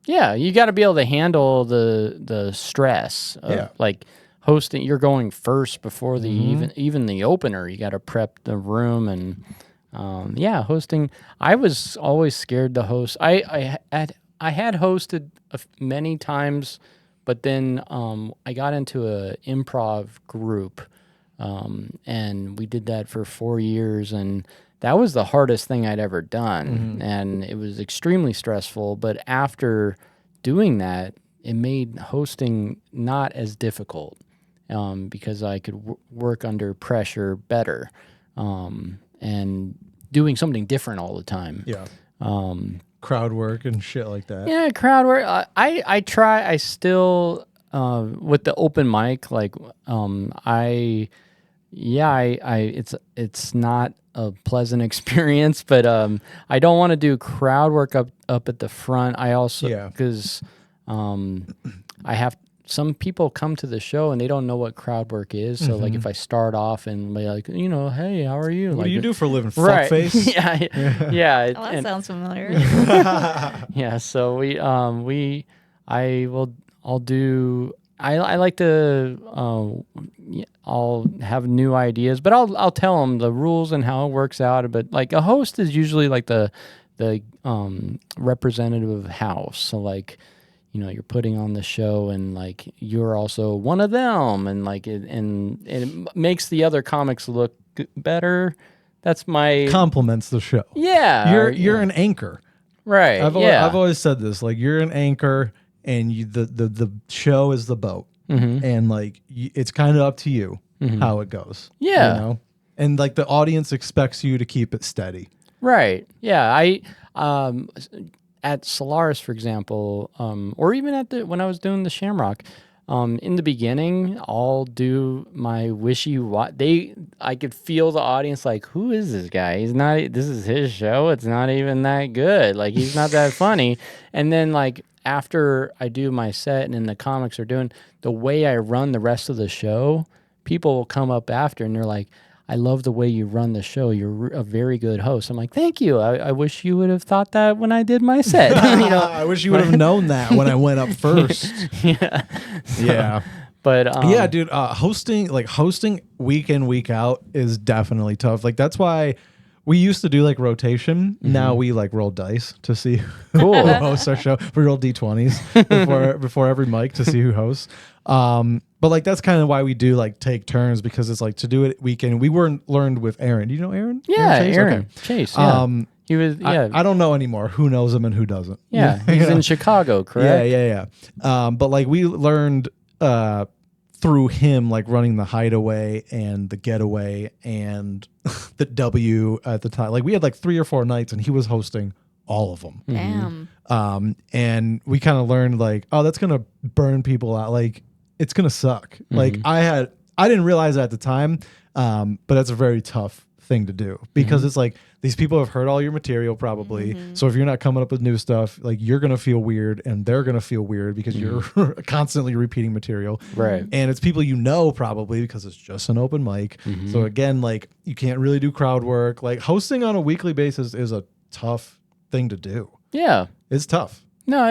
Yeah, you got to be able to handle the stress of Yeah. like hosting. You're going first before the even the opener. You got to prep the room and hosting. I was always scared to host. I had hosted many times, but then I got into a improv group, and we did that for 4 years, and that was the hardest thing I'd ever done, and it was extremely stressful. But after doing that, it made hosting not as difficult because I could work under pressure better and doing something different all the time. Yeah. Crowd work and shit like that. Yeah, crowd work. I try. I still with the open mic. Like it's not a pleasant experience, but I don't want to do crowd work up at the front. I also because I have some people come to the show and they don't know what crowd work is. So like if I start off and be like, hey, how are you? What do you do for a living? Right. Fuckface? yeah. Oh, that sounds familiar. Yeah, so I like to I'll have new ideas, but I'll tell them the rules and how it works out. But like a host is usually like the representative of house. So like, you're putting on the show and like you're also one of them, and like it makes the other comics look better. That's my Compliments the show. yeah. You're an anchor. right. I've yeah. always said this. Like you're an anchor, and the show is the boat, and like it's kind of up to you how it goes. Yeah. And like the audience expects you to keep it steady. Right. Yeah. I at Solaris, for example, or even when I was doing the Shamrock, in the beginning, I'll do my I could feel the audience like, who is this guy? He's not. This is his show. It's not even that good. Like he's not that funny. And then like after I do my set and then the comics are doing the way I run the rest of the show, people will come up after and they're like, I love the way you run the show. You're a very good host. I'm like, thank you. I wish you would have thought that when I did my set. I wish you would have known that when I went up first. Yeah. Yeah. But Yeah, dude, hosting week in, week out is definitely tough. Like that's why we used to do like rotation. Now we like roll dice to see Cool. who hosts our show. We roll D20s before every mic to see who hosts. But like that's kind of why we do like take turns, because it's like to do it weekend. We weren't learned with Aaron. Do you know Aaron? Yeah, Chase? Aaron Okay. Chase. Yeah. He was. Yeah. I don't know anymore who knows him and who doesn't. Yeah. He's in Chicago, correct? Yeah. But like we learned through him, like running the Hideaway and the Getaway and the W at the time. Like we had like 3 or 4 nights, and he was hosting all of them. Damn. And we kind of learned like, oh, that's gonna burn people out. Like it's gonna suck. Like I didn't realize that at the time, but that's a very tough thing to do, because it's like these people have heard all your material probably. So if you're not coming up with new stuff, like you're gonna feel weird, and they're gonna feel weird because you're constantly repeating material. Right. And it's people you know probably, because it's just an open mic. So again, like you can't really do crowd work. Like hosting on a weekly basis is a tough thing to do. Yeah. It's tough. No.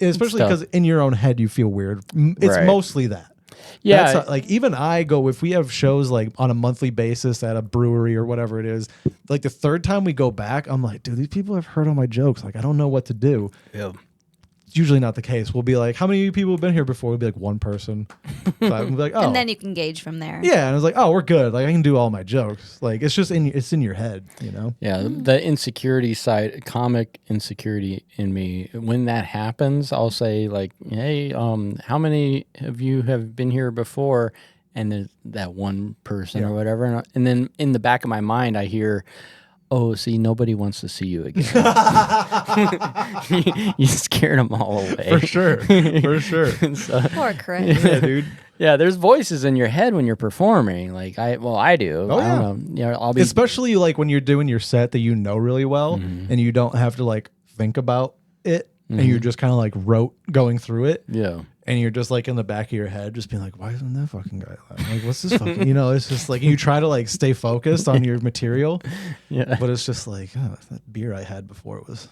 Especially because in your own head you feel weird. It's Right. mostly that. Yeah. That's like even I go, if we have shows like on a monthly basis at a brewery or whatever it is, like the 3rd time we go back, I'm like, dude, these people have heard all my jokes. Like I don't know what to do. Yeah. It's usually not the case. We'll be like, how many people have been here before? We'll be like 1 person. So I'll be like, oh. And then you can gauge from there. Yeah, and I was like, oh, we're good. Like I can do all my jokes. Like it's just it's in your head, you know? Yeah, the insecurity side, comic insecurity in me. When that happens, I'll say like, "Hey, how many of you have been here before?" And there's that one person or whatever, and then in the back of my mind, I hear, "Oh, see, nobody wants to see you again." You scared them all away. For sure. So, Poor Chris. Yeah, dude. yeah, there's voices in your head when you're performing. Like I do. Oh, I don't know. You know, I'll be Especially like when you're doing your set that you know really well, and you don't have to like think about it, and you're just kind of like going through it. yeah. And you're just like in the back of your head, just being like, why isn't that fucking guy laughing? Like, what's this fucking, you know, it's just like, you try to like stay focused on your material, Yeah. but it's just like, oh, that beer I had before was,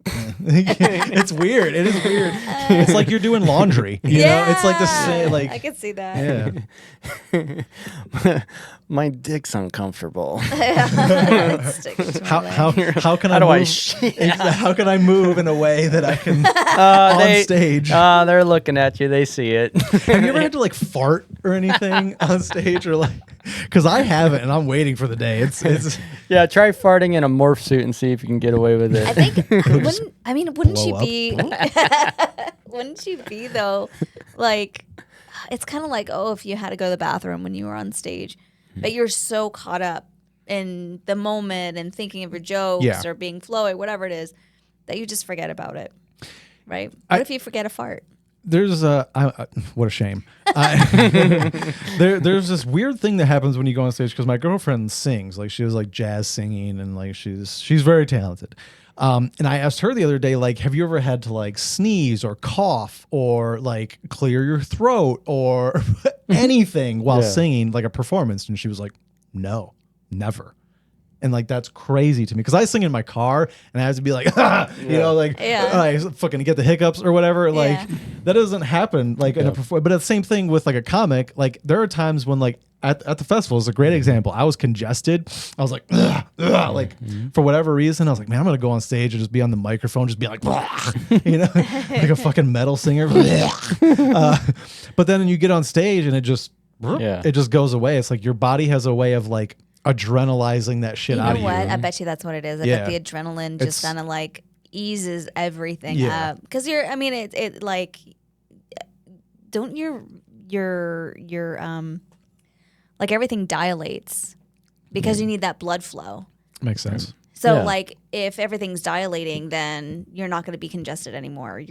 it's weird. It is weird. It's like you're doing laundry, you know? It's like the same, like, I could see that. yeah. My dick's uncomfortable. Stick to my leg. How can How I do move? I shit? How can I move in a way that I can on stage? They're looking at you. They see it. Have you ever had to like fart or anything on stage, or like? Because I haven't, and I'm waiting for the day. It's Yeah, try farting in a morph suit and see if you can get away with it. I think wouldn't she blow be wouldn't she be though, like it's kind of like, oh, if you had to go to the bathroom when you were on stage, but you're so caught up in the moment and thinking of your jokes or being flowy, whatever it is, that you just forget about it, right? What if you forget a fart? There's what a shame. There's this weird thing that happens when you go on stage, because my girlfriend sings, like she does like jazz singing, and like she's very talented. And I asked her the other day, like, have you ever had to like sneeze or cough or like clear your throat or anything while singing, like a performance? And she was like, no, never. And like that's crazy to me, because I sing in my car and I have to be like, you know, like I fucking get the hiccups or whatever. Like that doesn't happen like in a performance. But it's the same thing with like a comic. Like there are times when like at the festival is a great example. I was congested. I was like, like for whatever reason, I was like, man, I'm gonna go on stage and just be on the microphone, just be like, you know, like a fucking metal singer. But then you get on stage and it just goes away. It's like your body has a way of like adrenalizing that shit out of you. You know what? I bet you that's what it is. I bet the adrenaline just kind of like eases everything up. Because it like, don't your like everything dilates because you need that blood flow. Makes sense. So like if everything's dilating, then you're not going to be congested anymore.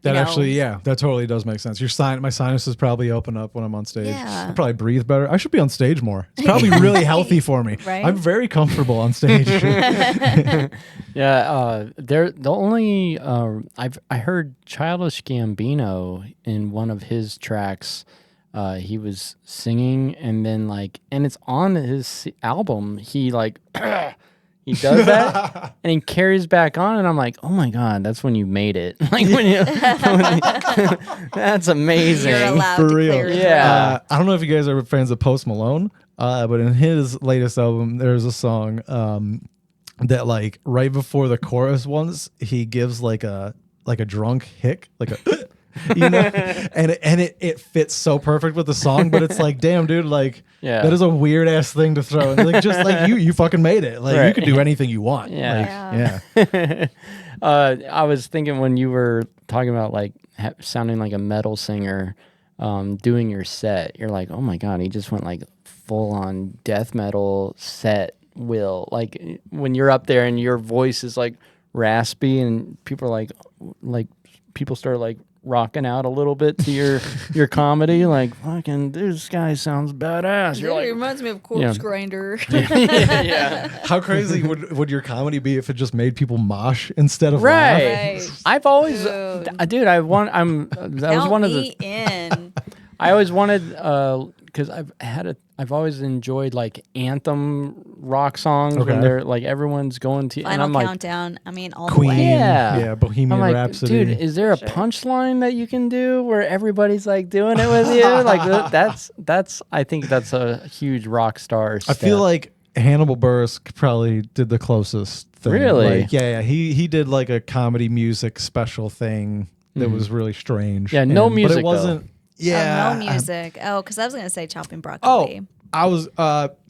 That totally does make sense. My sinuses probably open up when I'm on stage. Yeah. I probably breathe better. I should be on stage more. It's probably really healthy for me. Right? I'm very comfortable on stage. They're the only I heard Childish Gambino in one of his tracks. He was singing, and then and it's on his album. He he does that, and he carries back on, and I'm like, oh my god, that's when you made it. That's amazing. You're allowed For to real. clear it. Yeah. I don't know if you guys are fans of Post Malone. But in his latest album, there's a song that like right before the chorus once he gives like a drunk hic, like a you know, and it fits so perfect with the song. But it's like, damn, dude, like that is a weird ass thing to throw. And like just like you fucking made it. Like you could do anything you want. Yeah. Like, I was thinking when you were talking about like sounding like a metal singer, doing your set, you're like, oh my God, he just went like full on death metal set. Will, like when you're up there and your voice is like raspy and people are like people start like rocking out a little bit to your comedy, like fucking this guy sounds badass. It reminds me of Corpse Grinder. Yeah. How crazy would your comedy be if it just made people mosh instead of laugh? Right. I've always, dude, I always wanted, because I've always enjoyed like anthem rock songs when they're like everyone's going to Final and I'm Countdown. Like, I mean, all Queen, the way. yeah, Bohemian I'm like, Rhapsody. dude, is there a punchline that you can do where everybody's like doing it with you? Like that's I think that's a huge rock star step. I feel like Hannibal Buress probably did the closest thing. Really? Like, yeah. He did like a comedy music special thing that was really strange. Yeah, no music, but it wasn't. Yeah, no music. Because I was gonna say chopping broccoli. I was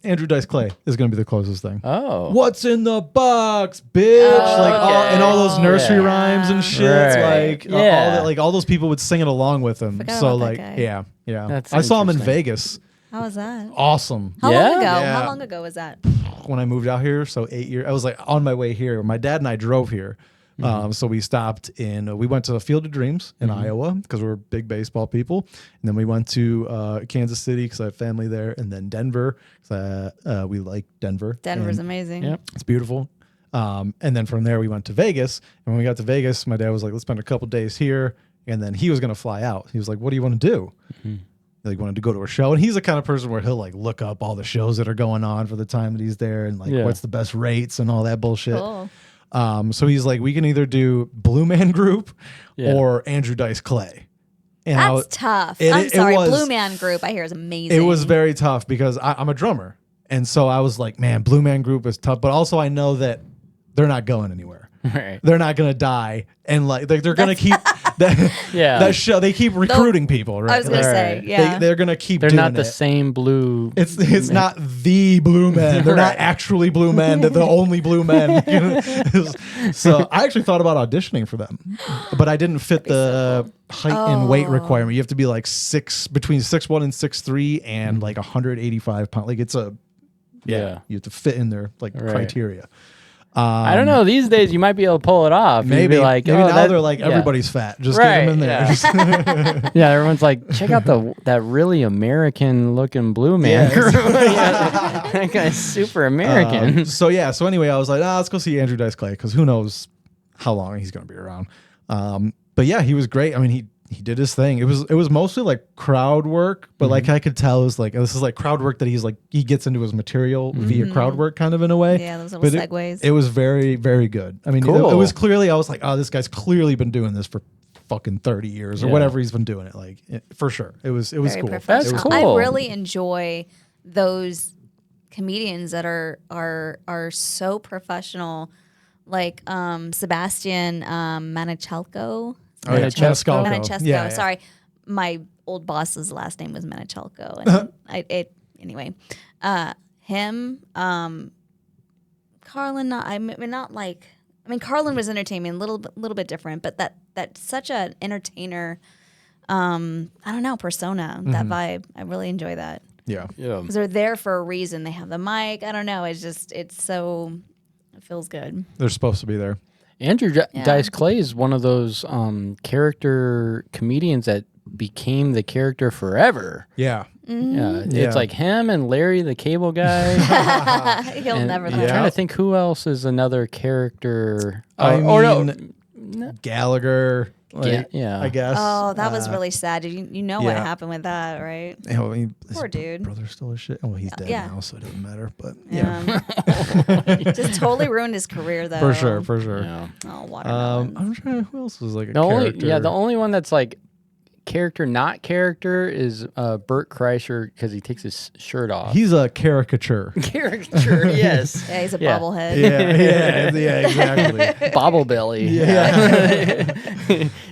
Andrew Dice Clay is going to be the closest thing. Oh, what's in the box, bitch? All those nursery rhymes and shit. Right. Like all that, like all those people would sing it along with him. Forgot So about like, that guy. yeah. That's I saw him in interesting. Vegas. How was that? Awesome. How long ago? Yeah. How long ago was that? When I moved out here, so 8 years. I was like on my way here. My dad and I drove here. So we stopped we went to the Field of Dreams in Iowa because we're big baseball people. And then we went to Kansas City because I have family there. And then Denver because we like Denver. Denver's and amazing. Yep. it's beautiful. And then from there we went to Vegas. And when we got to Vegas, my dad was like, let's spend a couple days here. And then he was going to fly out. He was like, what do you want to do? Like wanted to go to a show. And he's the kind of person where he'll like look up all the shows that are going on for the time that he's there and like what's the best rates and all that bullshit. Cool. So he's like, we can either do Blue Man Group or Andrew Dice Clay. And That's tough. I'm sorry. Blue Man Group, I hear, is amazing. It was very tough because I'm a drummer. And so I was like, man, Blue Man Group is tough. But also I know that they're not going anywhere. Right. They're not going to die. And like they're going to keep that show. They keep recruiting people, right? I was going to say, yeah. They're going to keep They're doing not the it. same blue. It's not the blue men. They're not actually blue men. They're the only blue men. So I actually thought about auditioning for them, but I didn't fit the height and weight requirement. You have to be like between 6'1" and 6'3" and like 185 pounds. Like it's you have to fit in their like criteria. I don't know. These days, you might be able to pull it off. Maybe You'd be like, now they're like everybody's fat. Just get them in there. Yeah. Yeah, everyone's like, check out that really American looking blue man. That guy's super American. So anyway, I was like, let's go see Andrew Dice Clay because who knows how long he's going to be around. But yeah, he was great. I mean, he did his thing. It was mostly like crowd work, but like I could tell it was like this is like crowd work that he gets into his material via crowd work kind of in a way. Yeah, those little segues. It was very, very good. I mean, Cool. it was clearly, I was like, oh, this guy's clearly been doing this for fucking 30 years or whatever he's been doing it. Like for sure. It was Very cool. professional. That's cool. I really enjoy those comedians that are so professional, like Sebastian Maniscalco. Maniscalco. Yeah. Sorry, my old boss's last name was Maniscalco, and anyway. Him, Carlin. Carlin was entertaining, a little bit different, but that's such an entertainer. I don't know, persona, that vibe. I really enjoy that. Yeah. Because they're there for a reason. They have the mic. I don't know. It feels good. They're supposed to be there. Andrew Dice Clay is one of those character comedians that became the character forever. Yeah. Yeah, it's like him and Larry the Cable Guy. He'll never I'm let trying go. to think who else is another character. Gallagher. Like, yeah. I guess. Oh, that was really sad. You know what happened with that, right? His Poor dude. brother stole his shit. Well, he's dead now, so it doesn't matter. But Just totally ruined his career, though. for sure. Yeah. Oh, watermelon. I'm trying. Who else was like a The character? only one that's like character, not character, is Bert Kreischer because he takes his shirt off. He's a caricature. Caricature, yes. Yeah, he's a Yeah. bobblehead. yeah, exactly. Bobble belly. Yeah.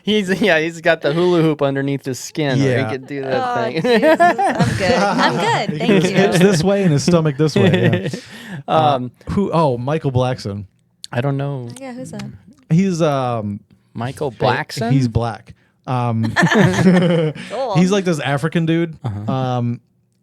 He's got the hula hoop underneath his skin. Where Yeah. he could do that Oh, thing. Jesus. I'm good. I'm good. Thank His you. hips this way and his stomach this way. Yeah. Who? Oh, Michael Blackson. I don't know. Yeah, who's that? He's Michael Blackson? He's black. Cool. He's like this African dude.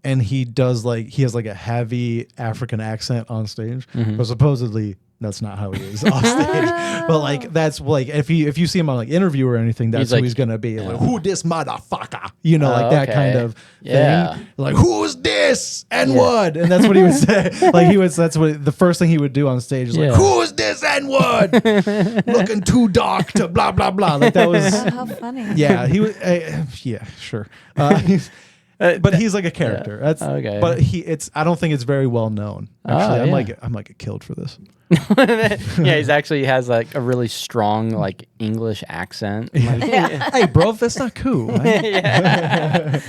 And he has like a heavy African accent on stage, but supposedly that's not how he is off stage. But like that's like if you see him on like interview or anything, that's He's who like- he's gonna be. Like, who this motherfucker? You know, like that okay. kind of Yeah. thing. Like, who's this N word? And that's what he would say. Like that's what the first thing he would do on stage is Yeah. like, who's this N word? Looking too dark to blah blah blah. Like that was. Oh, how funny. Yeah, he was. Yeah, sure. But he's like a character. That's Okay. But I don't think it's very well known. Actually, yeah. I might get killed for this. Yeah, he's actually has like a really strong like English accent. Like, Hey, bro, that's not cool. Right?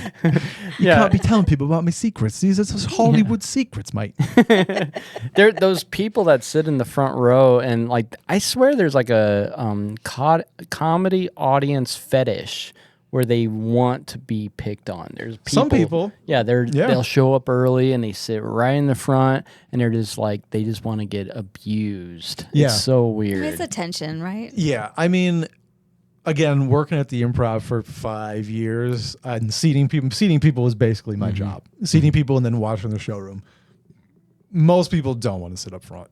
You can't be telling people about my secrets. These are just Hollywood secrets, mate. There, those people that sit in the front row, and like I swear, there's like a comedy audience fetish where they want to be picked on. There's Some people. yeah, they'll show up early and they sit right in the front, and they're just like they just want to get abused. Yeah. It's so I mean, weird. it's attention, right? Yeah, I mean, again, working at the Improv for 5 years and seating people was basically my job. Seating people and then watching the showroom. Most people don't want to sit up front.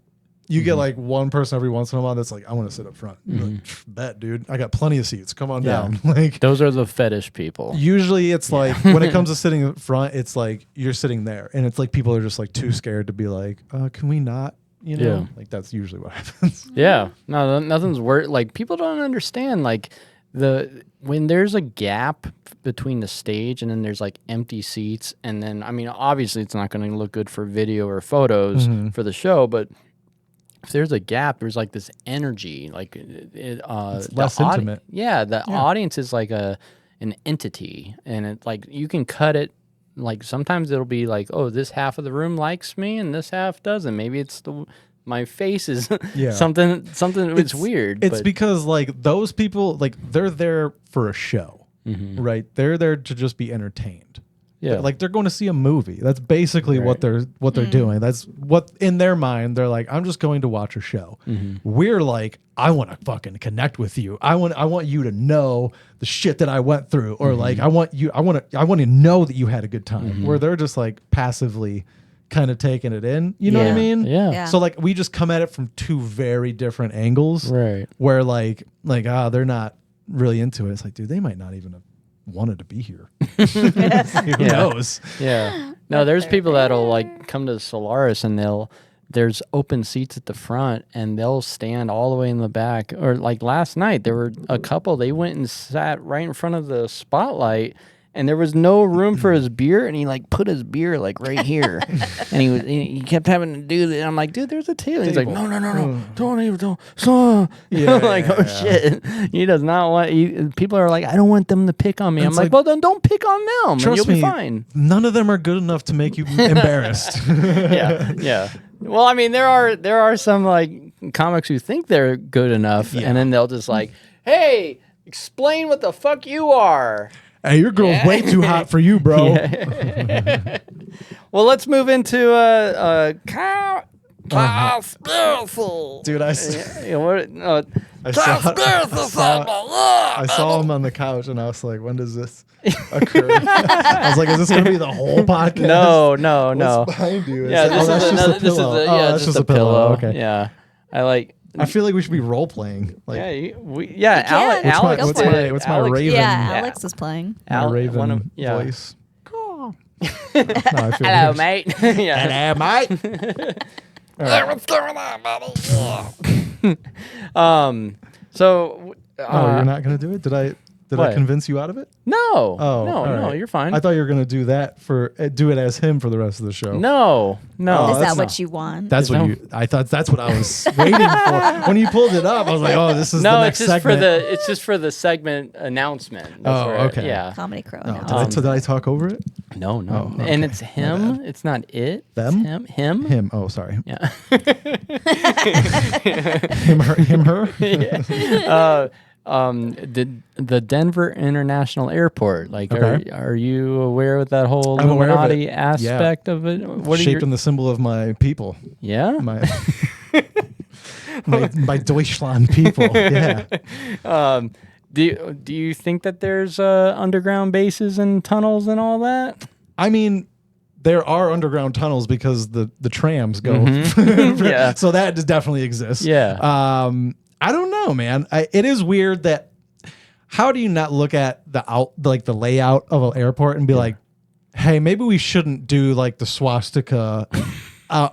You get like one person every once in a while that's like, I want to sit up front. You're like, bet, dude. I got plenty of seats. Come on down. Like, Those are the fetish people. usually it's like when it comes to sitting up front, it's like you're sitting there, and it's like people are just like too scared to be like, can we not? You know, Yeah. like that's usually what happens. Yeah, no, nothing's worse. Like people don't understand. Like when there's a gap between the stage and then there's like empty seats, and then I mean, obviously it's not going to look good for video or photos for the show, but if there's a gap, there's like this energy, like it's less intimate. Yeah, the audience is like an entity, and it like you can cut it. Like sometimes it'll be like, oh, this half of the room likes me and this half doesn't. Maybe it's my face is something. It's weird. It's but, because like those people, like they're there for a show, right? They're there to just be entertained. yeah, Like they're going to see a movie. That's basically what they're doing. That's what in their mind they're like, I'm just going to watch a show. We're like, I want to fucking connect with you. I want you to know the shit that I went through, or like I want to know that you had a good time. Where they're just like passively kind of taking it in. You know what I mean? Yeah. So like we just come at it from two very different angles. Right. Where like they're not really into it. It's like, dude, they might not even have wanted to be here. Who knows? Yeah. No, there's people that'll like come to Solaris and there's open seats at the front and they'll stand all the way in the back. Or like last night, there were a couple, they went and sat right in front of the spotlight and there was no room for his beer, and he like put his beer like right here, and he kept having to do that. And I'm like, dude, there's a table. He's like, no, don't even don't. Yeah, I'm like, oh shit, he does not want. People are like, I don't want them to pick on me. I'm like, well, then don't pick on them, and Trust you'll me, be fine. none of them are good enough to make you embarrassed. Yeah. Well, I mean, there are some like comics who think they're good enough, and then they'll just like, hey, explain what the fuck you are. Hey, your girl's way too hot for you, bro. Well, let's move into KAWspiracy. Dude, I saw him on the couch, and I was like, when does this occur? I was like, is this going to be the whole podcast? No. What's behind you? Yeah, This is that's just a pillow. Okay. Yeah, I feel like we should be role playing. Like, Alex. what's my raven? Yeah, Alex is playing. My raven voice. No, I feel Hello, weird. mate. Yeah. Hello, mate. What's going on, buddy? So, Oh, you're not gonna do it? Did I? Did What? I convince you out of it? No. Oh, no, all no, right. you're fine. I thought you were gonna do that do it as him for the rest of the show. No. Oh, Is that's that what you want? That's Is what that- you. I thought that's what I was waiting for. When you pulled it up, I was like, "Oh, this is the No, next it's just segment." it's just for the segment announcement. That's Oh, where okay. Yeah. KAWmedy Krow. Oh, announced. did I talk over it? No. Oh, And okay. it's him. It's not it. It's Them? him. Him. Oh, sorry. Yeah. Him. Her. The Denver International Airport. Like, Okay. are you aware of that whole I'm aware of Illuminati it. aspect of it? What are Shaped your, in the symbol of my people. yeah? My my Deutschland people. Yeah. Do you think that there's underground bases and tunnels and all that? I mean, there are underground tunnels because the trams go. Yeah. So that definitely exists. Yeah. I don't know, man. It is weird that. How do you not look at the layout of an airport and be like, hey, maybe we shouldn't do like the swastika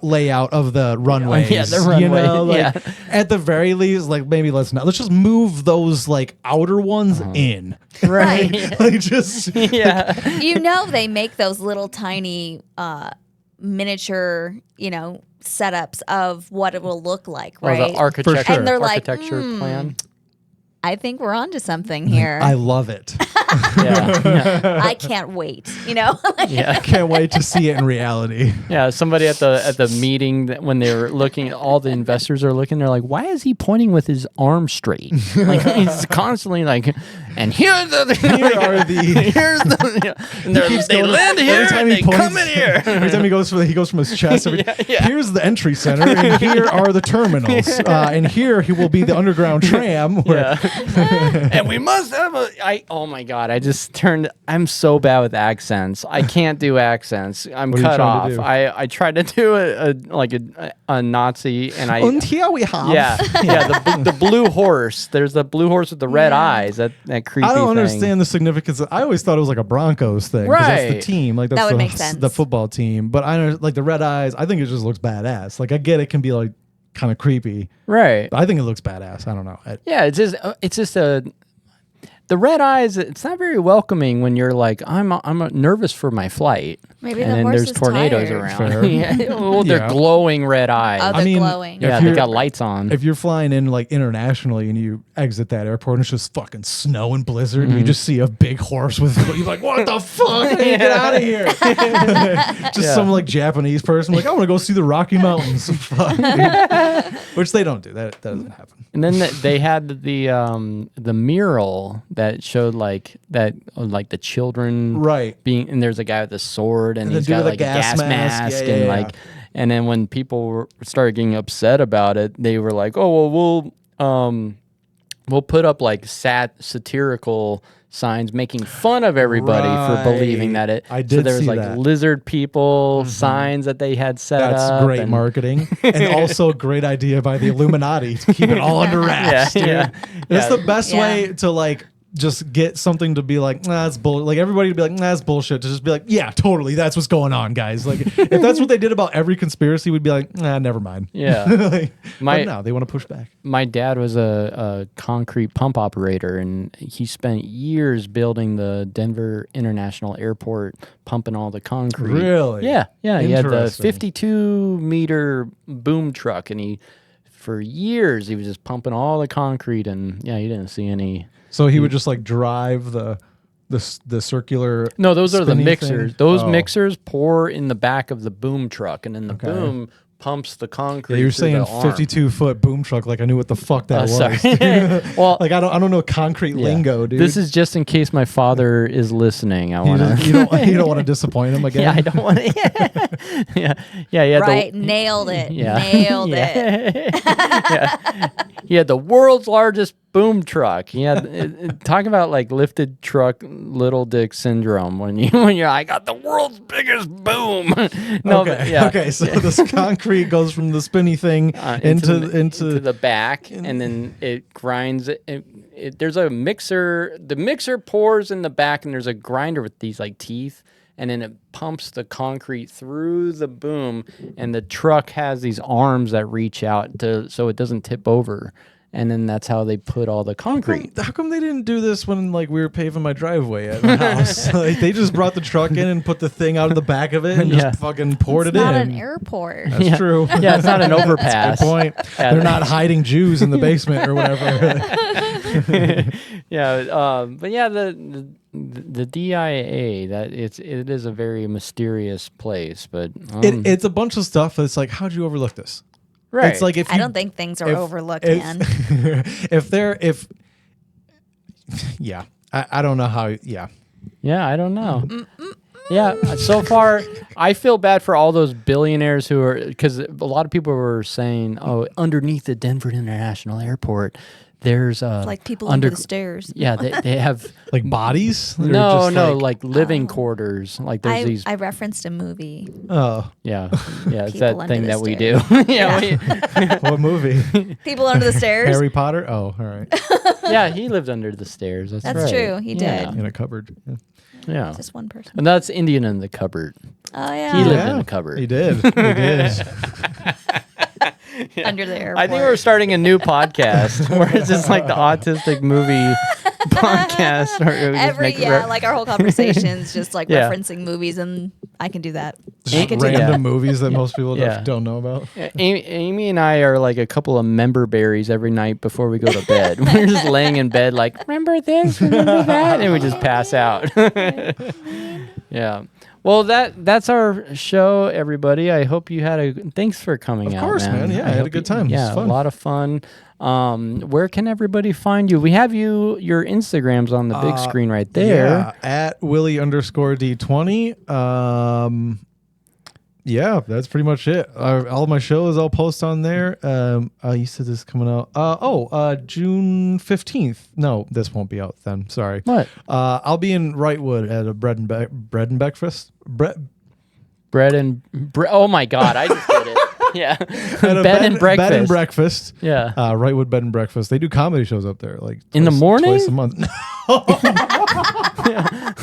layout of the runways. Yeah, the runway. You know, like, Yeah. at the very least, like maybe let's just move those like outer ones in. Right. Like just Yeah. You know they make those little tiny miniature, setups of what it will look like, Or right? the architecture, sure. And they're like, architecture plan. I think we're onto something here. I love it. Yeah. I can't wait. Like, Yeah. Can't wait to see it in reality. Yeah, somebody at the meeting that when they were looking, all the investors are looking. They're like, "Why is he pointing with his arm straight? Like he's constantly like." And here are the here's the and they land here and they come in here. Every time he goes from his chest. Yeah. Here's the entry center, and here are the terminals, and here he will be the underground tram. Where, And we must have oh my god, I'm so bad with accents. I can't do accents. I'm What are you cut trying to off. do? I tried to do a Nazi and I And here we have. the blue horse. There's the blue horse with the red eyes. That creepy I don't thing. understand the significance. I always thought it was like a Broncos thing. 'Cause that's the Right. team. Like that's That would the, make sense. the football team. But I know, like the red eyes. I think it just looks badass. Like I get it can be like kind of creepy. Right. But I think it looks badass. I don't know. Yeah, it's just the red eyes. It's not very welcoming when you're like I'm nervous for my flight. Maybe and the then horse there's is tornadoes tired. around. Fair. Yeah. Well, they're Yeah. glowing red eyes. Oh, I they're mean, glowing. yeah, if they you're- got lights on. If you're flying in like internationally and you exit that airport and it's just fucking snow and blizzard and you just see a big horse with you're like, what the fuck? I need to get out of here. Just some like Japanese person like, I want to go see the Rocky Mountains. Fuck, dude. Which they don't do. That doesn't happen. And then they had the mural that showed like the children Right. being, and there's a guy with a sword and And the he's dude got with like a a gas gas mask. mask Yeah, and yeah, like, and then when people started getting upset about it, they were like, oh well we'll put up like satirical signs making fun of everybody for believing that it. I So did there was see like that. lizard people signs that they had set up. That's great and- marketing. And also a great idea by the Illuminati to keep it all under wraps. Yeah, dude. yeah, That's yeah. the best Yeah. way to like just get something to be like, nah, that's bull. Like everybody to be like, nah, that's bullshit. To just be like, yeah, totally. That's what's going on, guys. Like if that's what they did about every conspiracy, we'd be like, nah, never mind. Yeah. Like, My- but no, they want to push back. My dad was a concrete pump operator, and he spent years building the Denver International Airport, pumping all the concrete. Really? Yeah, yeah. He had the Interesting. 52-meter boom truck, and for years he was just pumping all the concrete, and yeah, he didn't see any. So he would just like drive the circular. No, those are the spinny mixers. thing? Those Oh. mixers pour in the back of the boom truck, and then the Okay. boom pumps the concrete. Yeah, you're through saying the arm. 52-foot boom truck. Like I knew what the fuck that was. Sorry. dude. Well, Like I don't know concrete yeah. lingo, dude. This is just in case my father is listening. I you, want to. you don't want to disappoint him again. Yeah, I don't want to. Yeah, yeah. Right, nailed it. Yeah. Nailed it. Yeah. He had the world's largest boom truck. He had talking about like lifted truck little dick syndrome when you're I got the world's biggest boom. No, Okay. but yeah. Okay. So this concrete goes from the spinny thing into the back, and then it grinds it. There's a mixer. The mixer pours in the back, and there's a grinder with these like teeth, and then it pumps the concrete through the boom, and the truck has these arms that reach out so it doesn't tip over. and then that's how they put all the concrete. How come they didn't do this when like we were paving my driveway at my house? Like, they just brought the truck in and put the thing out of the back of it and just fucking poured it's it in. not an airport. That's true. Yeah, it's not an overpass. Good point. They're not hiding Jews in the basement or whatever. But yeah, the DIA, that it is a very mysterious place, but it's a bunch of stuff that's like, how'd you overlook this? right. It's like if I you, don't think things are overlooked, if, man. I don't know how. Yeah, I don't know. Yeah, so far I feel bad for all those billionaires who are, because a lot of people were saying, oh, underneath the Denver International Airport, there's Like people under the stairs. Yeah, they have like bodies. They're no, just like living quarters. Like there's these. I referenced a movie. Oh, Yeah, it's People that under thing the that we do. stairs. what movie? People under the stairs. Harry Potter. Oh, all right. Yeah, he lived under the stairs. That's right. true. He Yeah. did. In a cupboard. Yeah. Yeah, Just one person. and that's Indian in the cupboard. Oh yeah. He lived in the cupboard. He did. He did. Under the airport. I think we're starting a new podcast where it's just like the autistic movie podcast. Or we just make like our whole conversation's just like Yeah. referencing movies, and I can do that. Just I can do random that. movies that most people Yeah. don't know about. Amy and I are like a couple of member berries every night before we go to bed. We're just laying in bed like, remember this, remember that, and we just pass out. Yeah. Well, that's our show, everybody. I hope you had thanks for coming out. Of course, man. Yeah, I had a hope good time. It was Yeah, fun. a lot of fun. Where can everybody find you? We have your Instagrams on the big screen right there. Yeah, at Willie_D20. Yeah, that's pretty much it. All my shows I'll post on there. You said this is coming out. June 15th. No, this won't be out then. Sorry. What? I'll be in Wrightwood at a bread and breakfast. Oh my God, I just did it. Yeah. At a Bed and breakfast. Bed and breakfast. Yeah. Wrightwood Bed and Breakfast. They do comedy shows up there, like In the morning? twice a month.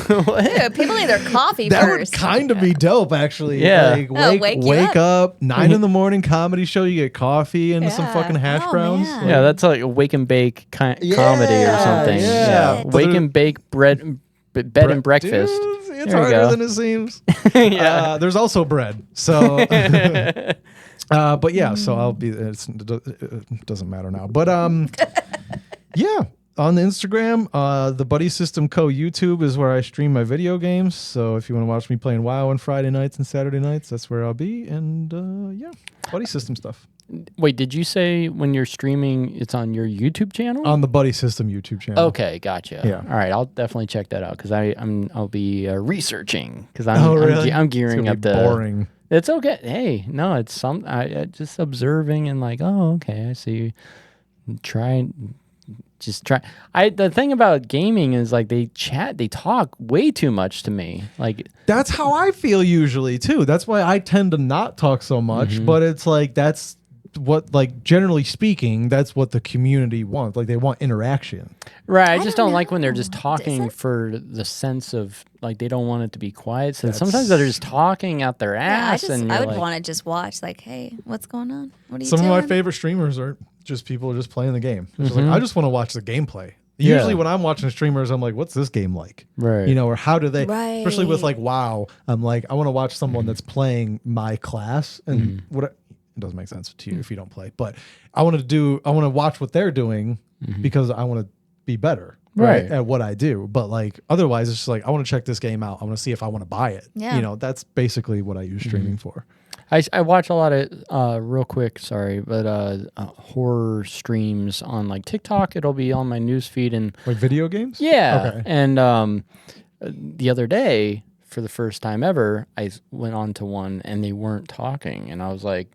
Dude, people need their coffee That first. would kind of be dope, actually. Yeah. Like, wake you wake up 9 in the morning comedy show. You get coffee and some Yeah. fucking hash Oh, browns. man. Yeah, that's like a wake and bake comedy or something. yeah. But Wake there- and bake bed and breakfast. Dude, it's There we harder go. than it seems. Yeah. There's also bread. So, but yeah, so I'll be. It doesn't matter now. But yeah, on the Instagram, the Buddy System Co. YouTube is where I stream my video games. So if you want to watch me playing WoW on Friday nights and Saturday nights, that's where I'll be. And yeah, Buddy System stuff Wait, did you say when you're streaming, it's on your YouTube channel? on the Buddy System YouTube channel. Okay, gotcha. Yeah. All right, I'll definitely check that out because I'll be researching because Really? I'm It's gearing gonna up be the. boring. It's okay. Hey, no, it's I just observing and like, oh, okay, I see. Try. The thing about gaming is like they talk way too much to me. Like That's how I feel usually too. That's why I tend to not talk so much. Mm-hmm. But it's like that's what, like, generally speaking, that's what the community wants. Like, they want interaction. right, I just don't like when they're know. just talking Is it? for the sense of like they don't want it to be quiet. So sometimes they're just talking out their Yeah, ass, and I you're would like, want to just watch, like, hey, what's going on? What are you Some doing? of my favorite streamers are just people just playing the game. It's just Mm-hmm. like, I just want to watch the gameplay. Yeah. Usually when I'm watching streamers, I'm like, what's this game like? Right. You know, or how do they, especially with Right. like WoW, I'm like, I want to watch someone that's playing my class. And it doesn't make sense to you if you don't play, but I want to watch what they're doing because I want to be better. Right. At what I do. But like, otherwise it's just like, I want to check this game out. I want to see if I want to buy it. Yeah. You know, that's basically what I use streaming for. I watch a lot of real quick, sorry, but horror streams on like TikTok. It'll be on my news feed and Like video games? yeah. Okay. And the other day, for the first time ever, I went on to one and they weren't talking, and I was like,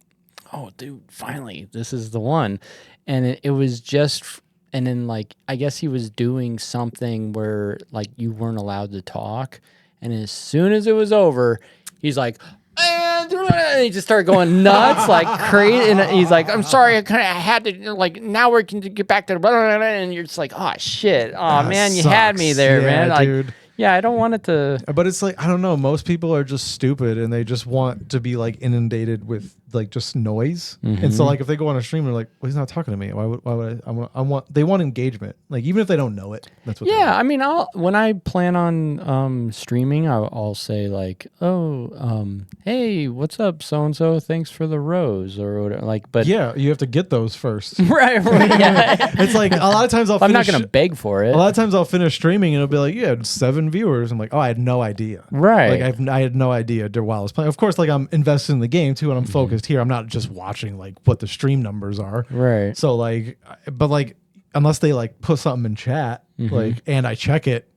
"Oh, dude, finally, this is the one." And it was just, and then like I guess he was doing something where like you weren't allowed to talk, and as soon as it was over, he's like. And he just started going nuts, like crazy. And he's like, "I'm sorry, I kind of had to, like, now we can get back to the," and you're just like, "Oh shit, oh man, you had me sucks. there, Yeah, man." Like, dude. yeah, I don't want it to. But it's like, I don't know. Most people are just stupid and they just want to be like inundated with like just noise. And so like if they go on a stream, they're like, well, he's not talking to me. Why would I want they want engagement. Like even if they don't know it, that's what they want. I mean, when I plan on streaming, I'll say like, oh, hey, what's up, so and so? Thanks for the rose or whatever. Like, but Yeah, you have to get those first. right, yeah. It's like a lot of times I'm not gonna beg for it. A lot of times I'll finish streaming and it'll be like, you had 7 viewers. I'm like, oh, I had no idea. Right. Like I had no idea while I was playing. Of course, like I'm invested in the game too, and I'm focused here. I'm not just watching like what the stream numbers are. Right. So like, but like, unless they like put something in chat, like, and I check it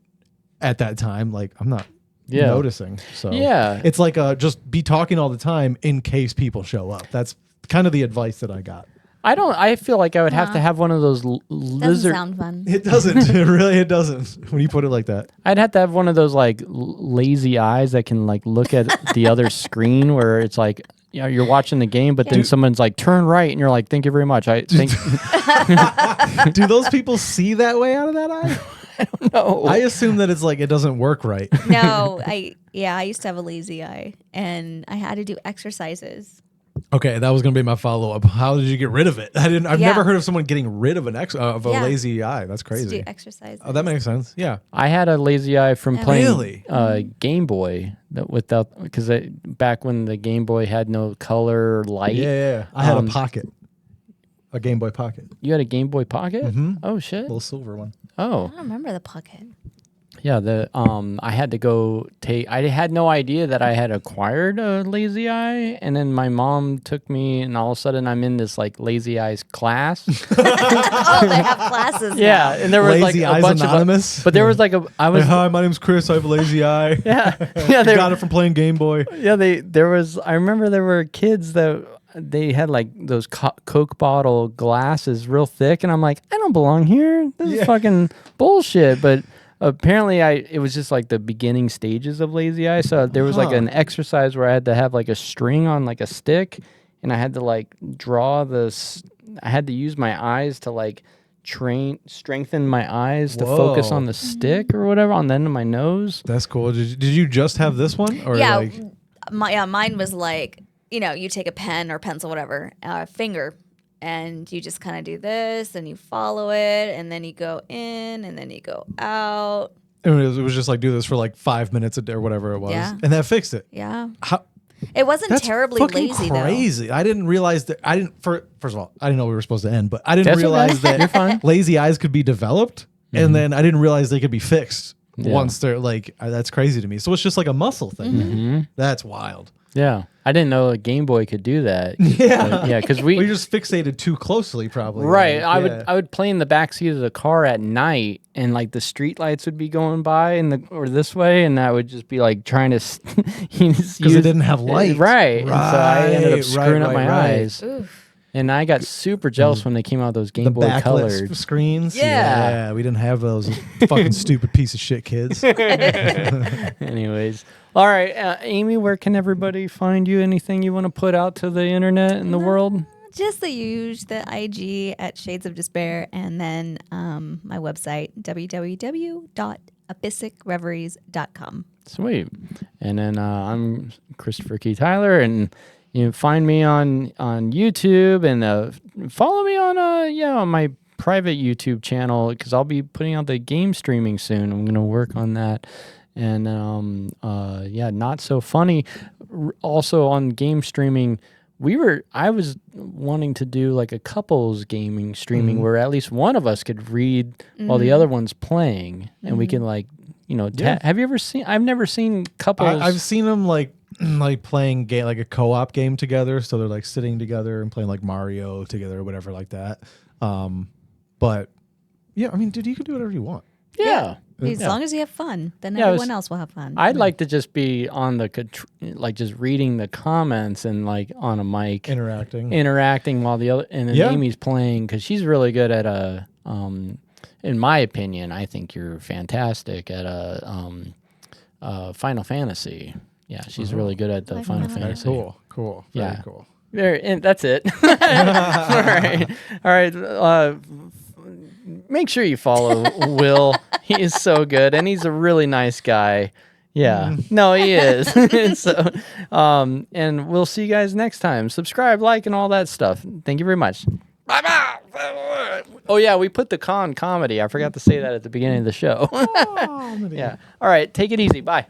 at that time, like I'm not noticing. So Yeah. it's like just be talking all the time in case people show up. That's kind of the advice that I got. I feel like I would have to have one of those Doesn't lizard. sound fun. It doesn't. It doesn't. When you put it like that. I'd have to have one of those like lazy eyes that can like look at the other screen where it's like, you know, you're watching the game, but then someone's like, turn right, and you're like, thank you very much. I think. Do those people see that way out of that eye? No. I assume that it's like it doesn't work right. No, I used to have a lazy eye, and I had to do exercises. Okay, that was going to be my follow up. How did you get rid of it? I've never heard of someone getting rid of a lazy eye. That's To crazy. do exercises. Oh, that makes sense. Yeah. I had a lazy eye from playing Really? Game Boy because back when the Game Boy had no color or light. Yeah. I had a pocket, a Game Boy Pocket, You had a Game Boy Pocket? Mm-hmm. Oh shit! little silver one. Oh I don't remember the pocket. yeah. I had to go take. I had no idea that I had acquired a lazy eye, and then my mom took me, and all of a sudden I'm in this like lazy eyes class. Oh, they have classes. Yeah, and there was Lazy like a Eyes bunch Anonymous? of. But there was like I was. Hi, my name's Chris. I have a lazy eye. Yeah, Got it from playing Game Boy. Yeah, there was. I remember there were kids that they had like those Coke bottle glasses, real thick, and I'm like, I don't belong here. This is fucking bullshit. But apparently, it was just like the beginning stages of lazy eye. So there was like an exercise where I had to have like a string on like a stick, and I had to like draw this. I had to use my eyes to like strengthen my eyes to focus on the stick or whatever on the end of my nose. That's cool. Did you just have this one? Or Yeah, like mine was like, you know, you take a pen or pencil, whatever, finger, and you just kind of do this, and you follow it, and then you go in, and then you go out. it was just like do this for like 5 minutes a day or whatever it was. Yeah. And that fixed it. Yeah. How, It wasn't that's terribly fucking lazy, crazy. I didn't realize that. First of all, I didn't know we were supposed to end, but I didn't That's realize okay. You're fine. that lazy eyes could be developed, and then I didn't realize they could be fixed once they're like. That's crazy to me. So it's just like a muscle thing. That's wild. Yeah, I didn't know a Game Boy could do that. Yeah, Because we just fixated too closely, probably. right. Like, I would play in the backseat of the car at night, and like the street lights would be going by or this way, and I would just be like trying to because it didn't have light. right? And so I ended up screwing up my eyes, Oof. and I got super jealous when they came out those Game The Boy backlit colored. screens. Yeah. We didn't have those. Fucking stupid piece of shit kids. Anyways, all right, Amy, where can everybody find you? Anything you want to put out to the internet and the world? Just the huge, the IG at Shades of Despair, and then my website, www.abyssicreveries.com. Sweet. And then I'm Christopher Key Tyler, and you can find me on YouTube, and follow me on my private YouTube channel, because I'll be putting out the game streaming soon. I'm going to work on that. And Not So Funny. Also on game streaming, I was wanting to do like a couples gaming streaming where at least one of us could read while the other one's playing, and we can like, have you ever seen? I've never seen couples. I've seen them like playing like a co-op game together, so they're like sitting together and playing like Mario together or whatever like that. But yeah, I mean, dude, you can do whatever you want. Yeah. As long as you have fun, then Yeah, everyone else will have fun. I'd like to just be on like just reading the comments and like on a mic interacting while the other, and then Amy's playing, because she's really good at in my opinion, I think you're fantastic at Final Fantasy. Yeah, she's really good at the Final Fantasy. Cool. Yeah. Very cool. And that's it. All right. Make sure you follow Will. He is so good, and he's a really nice guy. Yeah. No, he is. So, and we'll see you guys next time. Subscribe, like, and all that stuff. Thank you very much. Bye-bye. Oh, yeah, we put the KAWmedy. I forgot to say that at the beginning of the show. KAWmedy. Yeah. All right. Take it easy. Bye.